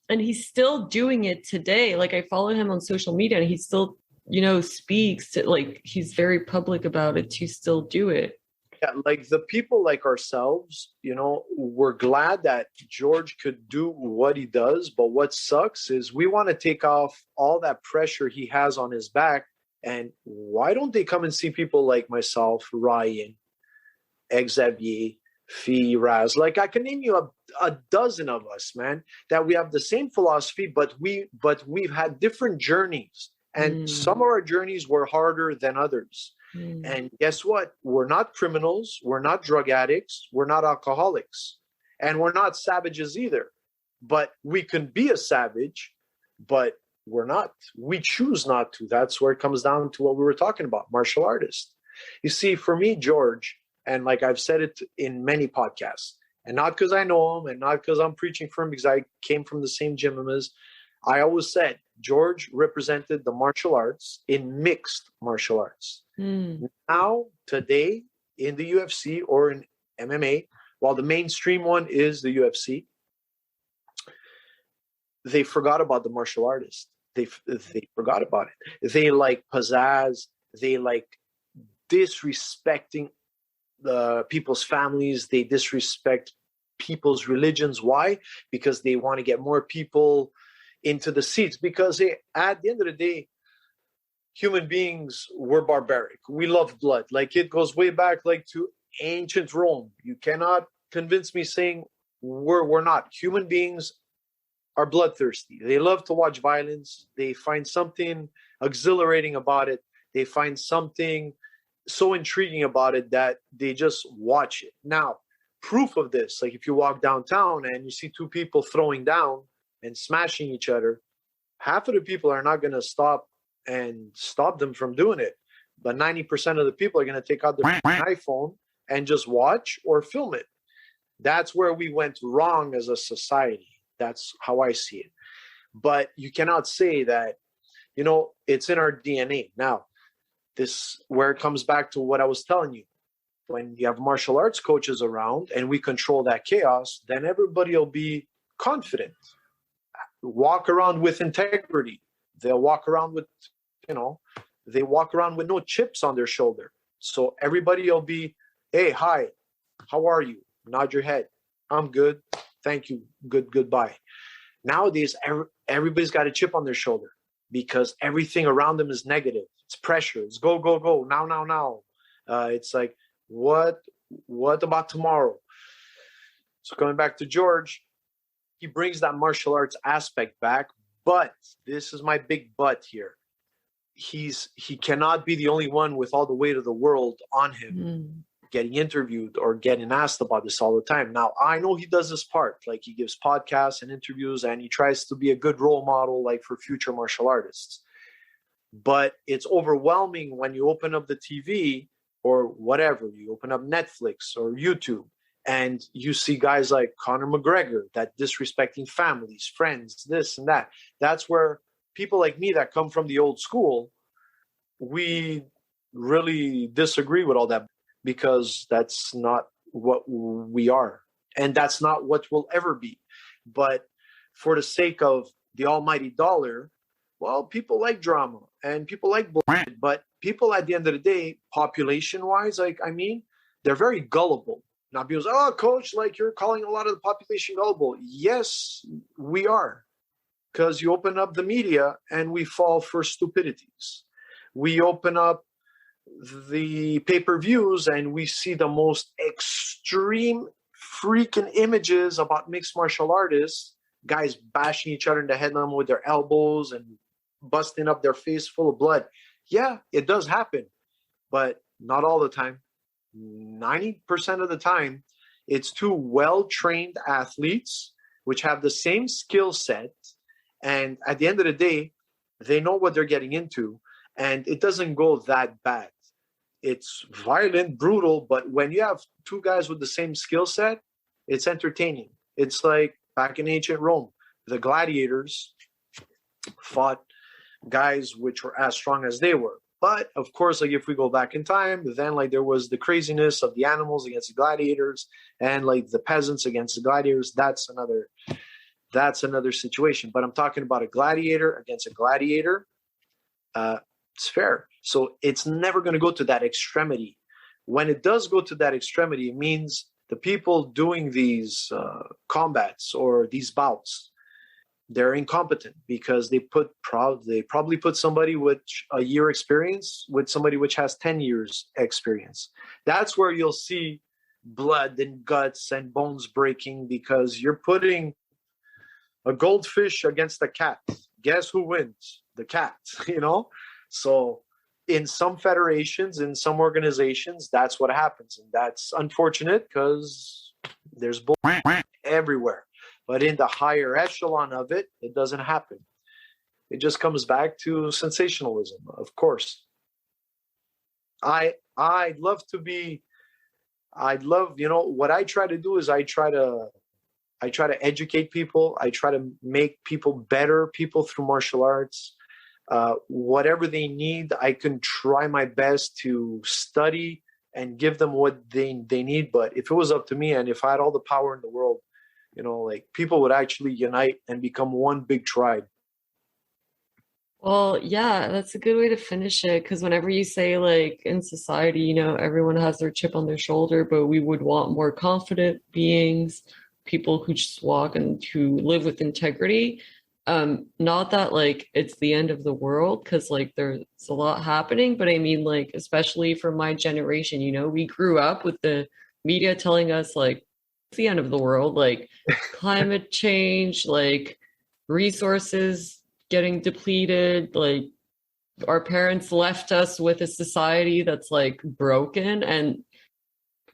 And he's still doing it today. Like I follow him on social media and he still, you know, speaks to, like, he's very public about it to still do it. Yeah, like the people like ourselves, you know, we're glad that George could do what he does. But what sucks is we want to take off all that pressure he has on his back. And why don't they come and see people like myself, Ryan, Xavier, Firas? Like I can name you a dozen of us, man, that we have the same philosophy, but we've had different journeys. And some of our journeys were harder than others. And guess what? We're not criminals. We're not drug addicts. We're not alcoholics. And we're not savages either. But we can be a savage, but we're not. We choose not to. That's where it comes down to what we were talking about, martial artists. You see, for me, George, and like I've said it in many podcasts, and not because I know him and not because I'm preaching for him, because I came from the same gym as, I always said, George represented the martial arts in mixed martial arts. Now, today, in the UFC or in MMA, while the mainstream one is the UFC, they forgot about the martial artist. They forgot about it. They like pizzazz. They like disrespecting people's families. They disrespect people's religions. Why? Because they want to get more people into the seats. Because at the end of the day, human beings were barbaric. We love blood. Like it goes way back, like to ancient Rome. You cannot convince me saying we're not. Human beings are bloodthirsty. They love to watch violence. They find something exhilarating about it. They find something so intriguing about it that they just watch it. Now, proof of this, like if you walk downtown and you see two people throwing down and smashing each other, half of the people are not going to stop them from doing it. But 90% of the people are going to take out their iPhone and just watch or film it. That's where we went wrong as a society. That's how I see it. But you cannot say that, you know, it's in our DNA. Now, this where it comes back to what I was telling you. When you have martial arts coaches around and we control that chaos, then everybody will be confident. Walk around with integrity. They'll walk around with, you know, they walk around with no chips on their shoulder. So everybody will be, hey, hi, how are you? Nod your head. I'm good. Thank you. Good, goodbye. Nowadays, everybody's got a chip on their shoulder because everything around them is negative. It's pressure. It's go, go, go. Now. It's like, what about tomorrow? So coming back to George, he brings that martial arts aspect back, but this is my big but here. He cannot be the only one with all the weight of the world on him getting interviewed or getting asked about this all the time. Now, I know he does this part, like he gives podcasts and interviews and he tries to be a good role model like for future martial artists. But it's overwhelming when you open up the TV or whatever, you open up Netflix or YouTube and you see guys like Conor McGregor that disrespecting families, friends, this and that. That's where people like me that come from the old school, we really disagree with all that because that's not what we are. And that's not what we'll ever be. But for the sake of the almighty dollar, well, people like drama and people like bullshit. But people at the end of the day, population-wise, like, I mean, they're very gullible. Now people say, oh, coach, like you're calling a lot of the population gullible. Yes, we are. Because you open up the media and we fall for stupidities. We open up the pay-per-views and we see the most extreme freaking images about mixed martial artists, guys bashing each other in the head with their elbows and busting up their face full of blood. Yeah, it does happen, but not all the time. 90% of the time, it's two well-trained athletes which have the same skill set. And at the end of the day, they know what they're getting into. And it doesn't go that bad. It's violent, brutal. But when you have two guys with the same skill set, it's entertaining. It's like back in ancient Rome, the gladiators fought guys which were as strong as they were. But of course, like if we go back in time, then like there was the craziness of the animals against the gladiators, and like the peasants against the gladiators. That's another situation. But I'm talking about a gladiator against a gladiator. It's fair. So it's never going to go to that extremity. When it does go to that extremity, it means the people doing these combats or these bouts, they're incompetent because they probably put somebody with a year experience with somebody which has 10 years experience. That's where you'll see blood and guts and bones breaking, because you're putting a goldfish against a cat. Guess who wins? The cat, you know? So in some federations, in some organizations, that's what happens. And that's unfortunate because there's bull everywhere. But in the higher echelon of it, it doesn't happen. It just comes back to sensationalism, of course. I'd love, you know, what I try to do is I try to educate people. I try to make people better people through martial arts. Whatever they need, I can try my best to study and give them what they need. But if it was up to me and if I had all the power in the world, you know, like people would actually unite and become one big tribe. Well, yeah, that's a good way to finish it. Because whenever you say, like, in society, you know, everyone has their chip on their shoulder, but we would want more confident beings, people who just walk and who live with integrity. Not that like it's the end of the world, because like there's a lot happening, but I mean, like, especially for my generation, you know, we grew up with the media telling us like it's the end of the world, like climate change, like resources getting depleted, like our parents left us with a society that's like broken, and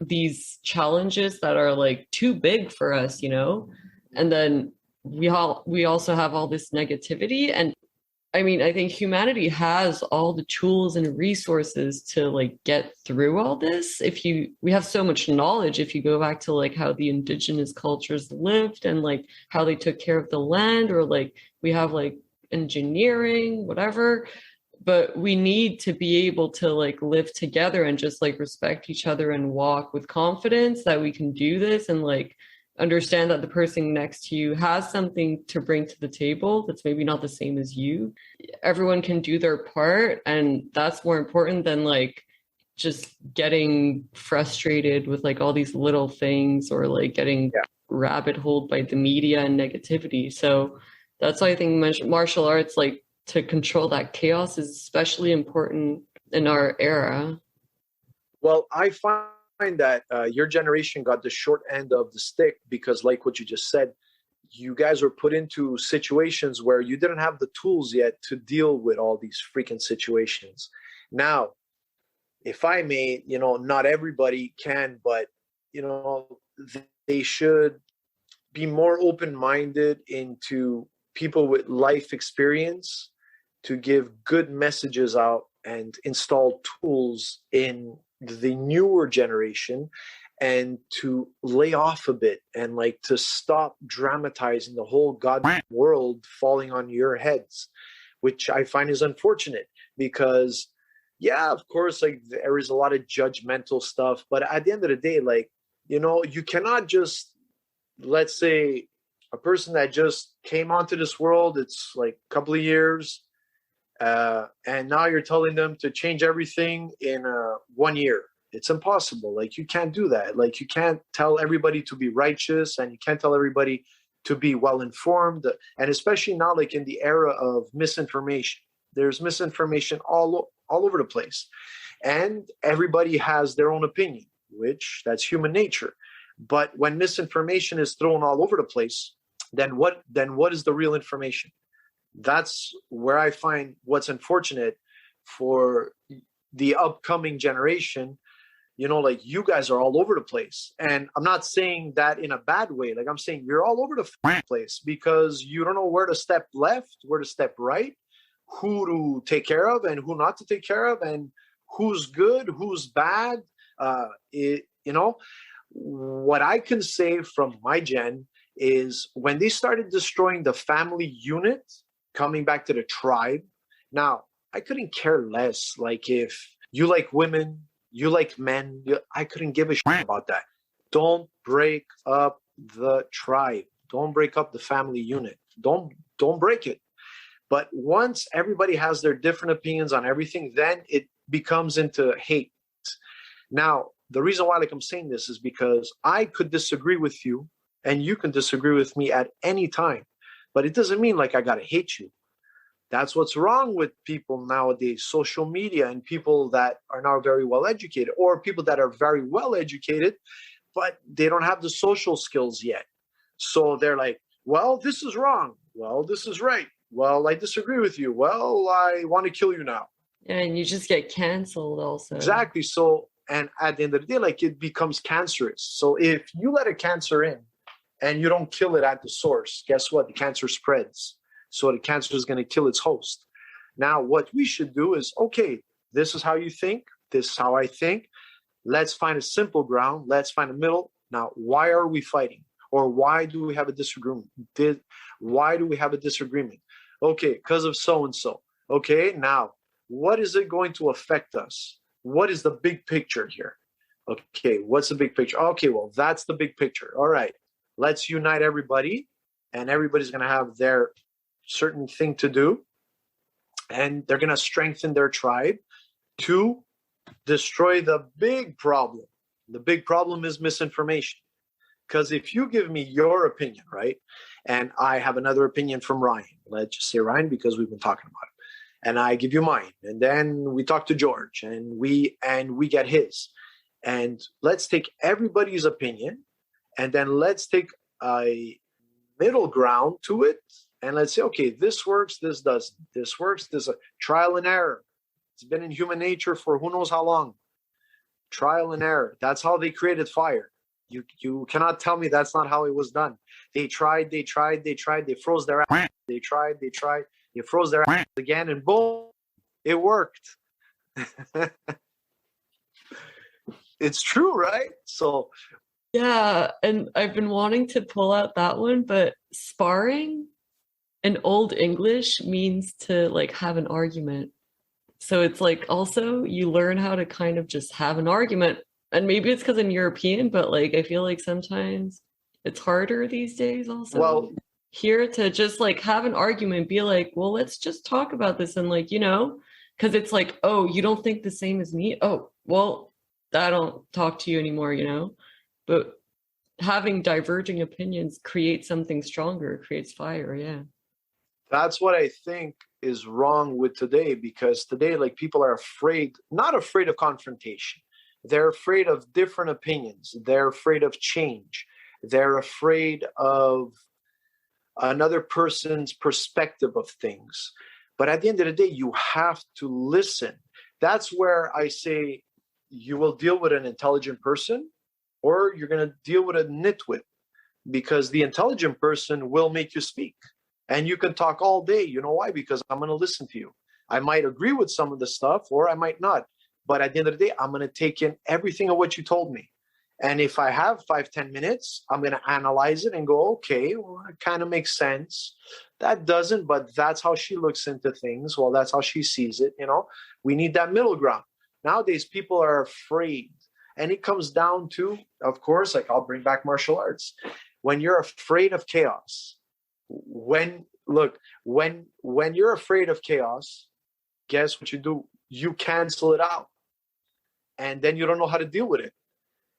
these challenges that are like too big for us, you know. And then we also have all this negativity. And I mean, I think humanity has all the tools and resources to like get through all this. We have so much knowledge, if you go back to like how the indigenous cultures lived and like how they took care of the land, or like we have like engineering, whatever. But we need to be able to like live together and just like respect each other and walk with confidence that we can do this, and like understand that the person next to you has something to bring to the table that's maybe not the same as you. Everyone can do their part, and that's more important than like just getting frustrated with like all these little things, or like getting rabbit holed by the media and negativity. So that's why I think martial arts, like, to control that chaos is especially important in our era. Well, I find that your generation got the short end of the stick because, like what you just said, you guys were put into situations where you didn't have the tools yet to deal with all these freaking situations. Now, if I may, you know, not everybody can, but, you know, they should be more open-minded into people with life experience to give good messages out and install tools in the newer generation, and to lay off a bit and like to stop dramatizing the whole god world falling on your heads, which I find is unfortunate because, yeah, of course, like there is a lot of judgmental stuff, but at the end of the day, like, you know, you cannot just, let's say, a person that just came onto this world, it's like a couple of years, and now you're telling them to change everything in 1 year. It's impossible. Like, you can't do that. Like, you can't tell everybody to be righteous, and you can't tell everybody to be well-informed. And especially now, like in the era of misinformation, there's misinformation all over the place. And everybody has their own opinion, which that's human nature. But when misinformation is thrown all over the place, then what is the real information? That's where I find what's unfortunate for the upcoming generation. You know, like, you guys are all over the place. And I'm not saying that in a bad way. Like, I'm saying you're all over the place because you don't know where to step left, where to step right, who to take care of and who not to take care of, and who's good, who's bad. You know, what I can say from my gen is when they started destroying the family unit, coming back to the tribe. Now, I couldn't care less. Like if you like women, you like men, I couldn't give a shit about that. Don't break up the tribe. Don't break up the family unit. Don't break it. But once everybody has their different opinions on everything, then it becomes into hate. Now, the reason why I'm saying this is because I could disagree with you and you can disagree with me at any time. But it doesn't mean I got to hate you. That's what's wrong with people nowadays, social media, and people that are not very well educated, or people that are very well educated, but they don't have the social skills yet. So they're like, well, this is wrong. Well, this is right. Well, I disagree with you. Well, I want to kill you now. Yeah, and you just get canceled also. Exactly. So, and at the end of the day, it becomes cancerous. So if you let a cancer in and you don't kill it at the source, guess what? The cancer spreads. So the cancer is going to kill its host. Now, what we should do is, okay, this is how you think. This is how I think. Let's find a simple ground. Let's find a middle. Now, why are we fighting? Or why do we have a disagreement? Why do we have a disagreement? Okay, because of so-and-so. Okay, now, what is it going to affect us? What is the big picture here? Okay, what's the big picture? Okay, well, that's the big picture. All right, let's unite everybody, and everybody's going to have their certain thing to do, and they're going to strengthen their tribe to destroy the big problem. The big problem is misinformation. Because if you give me your opinion, right, and I have another opinion from Ryan, let's just say Ryan because we've been talking about it, and I give you mine, and then we talk to George, and we get his, and let's take everybody's opinion, and then let's take a middle ground to it, and let's say, okay, this works, this doesn't, this works, this is a trial and error. It's been in human nature for who knows how long. Trial and error. That's how they created fire. You cannot tell me that's not how it was done. They tried, they froze their ass. They tried, they froze their ass again, and boom, it worked. It's true, right? So yeah, and I've been wanting to pull out that one, but sparring in Old English means to have an argument. So it's also you learn how to kind of just have an argument. And maybe it's because I'm European, but I feel like sometimes it's harder these days also. Well, here to just have an argument, be well, let's just talk about this. And because it's oh, you don't think the same as me? Oh, well, I don't talk to you anymore, But having diverging opinions creates something stronger, creates fire, yeah. That's what I think is wrong with today, because today, people are afraid, not afraid of confrontation. They're afraid of different opinions. They're afraid of change. They're afraid of another person's perspective of things. But at the end of the day, you have to listen. That's where I say you will deal with an intelligent person or you're going to deal with a nitwit, because the intelligent person will make you speak. And you can talk all day. You know why? Because I'm going to listen to you. I might agree with some of the stuff or I might not. But at the end of the day, I'm going to take in everything of what you told me. And if I have 5-10 minutes, I'm going to analyze it and go, okay, well, it kind of makes sense. That doesn't, but that's how she looks into things. Well, that's how she sees it. We need that middle ground. Nowadays, people are afraid. And it comes down to, of course, I'll bring back martial arts. When you're afraid of chaos, when you're afraid of chaos, guess what you do? You cancel it out. And then you don't know how to deal with it.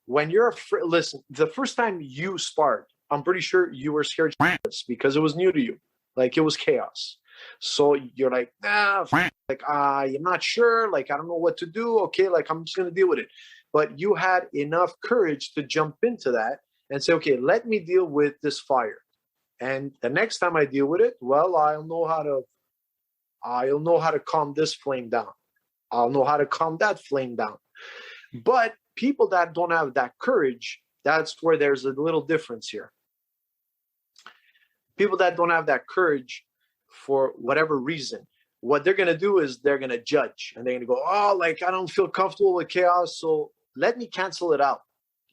When you're afraid, listen, the first time you sparred, I'm pretty sure you were scared because it was new to you. It was chaos. So you're nah, I'm not sure. I don't know what to do. Okay, I'm just going to deal with it. But you had enough courage to jump into that and say, okay, let me deal with this fire. And the next time I deal with it, well, I'll know how to calm this flame down. I'll know how to calm that flame down. But people that don't have that courage, that's where there's a little difference here. People that don't have that courage for whatever reason, what they're going to do is they're going to judge. And they're going to go, oh, I don't feel comfortable with chaos, so let me cancel it out.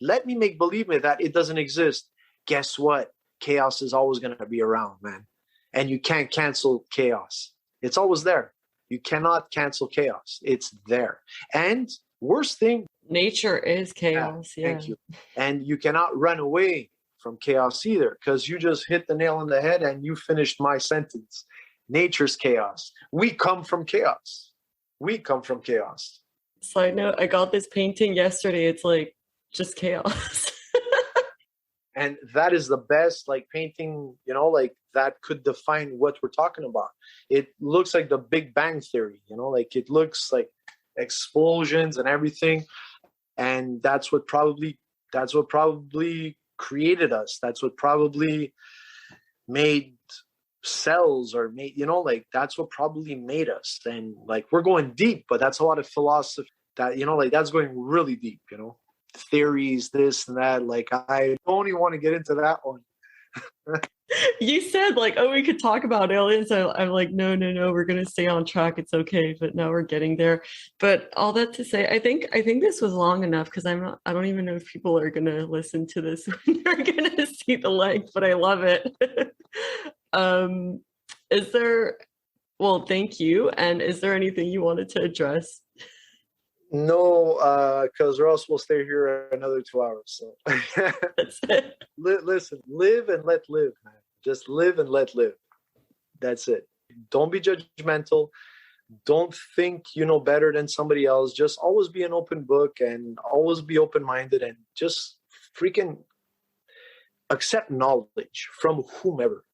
Let me make believe me that it doesn't exist. Guess what? chaos is always going to be around, man. And you can't cancel chaos. It's always there. You cannot cancel chaos. It's there. And worst thing, nature is chaos. Yeah. Thank you. And you cannot run away from chaos either, because you just hit the nail on the head and you finished my sentence. Nature's chaos. We come from chaos. We come from chaos. Side note, I got this painting yesterday. It's like just chaos. And that is the best, like, painting, you know, like, that could define what we're talking about. It looks like the Big Bang Theory, you know, like, it looks like explosions and everything. And that's what probably created us. That's what probably made cells, or made, you know, like, that's what probably made us. And, like, we're going deep, but that's a lot of philosophy that, you know, like, that's going really deep, you know, theories, this and that. Like, I don't even want to get into that one. You said, like, oh, we could talk about aliens. I'm like, no, we're gonna stay on track. It's okay. But now we're getting there. But all that to say, I think this was long enough, because I don't even know if people are gonna listen to this when they're gonna see the length. But I love it. Is there? Well, thank you. And is there anything you wanted to address? No, because or else we'll stay here another 2 hours. So That's it. Listen, live and let live, man. Just live and let live. That's it. Don't be judgmental. Don't think you know better than somebody else. Just always be an open book and always be open-minded, and just freaking accept knowledge from whomever.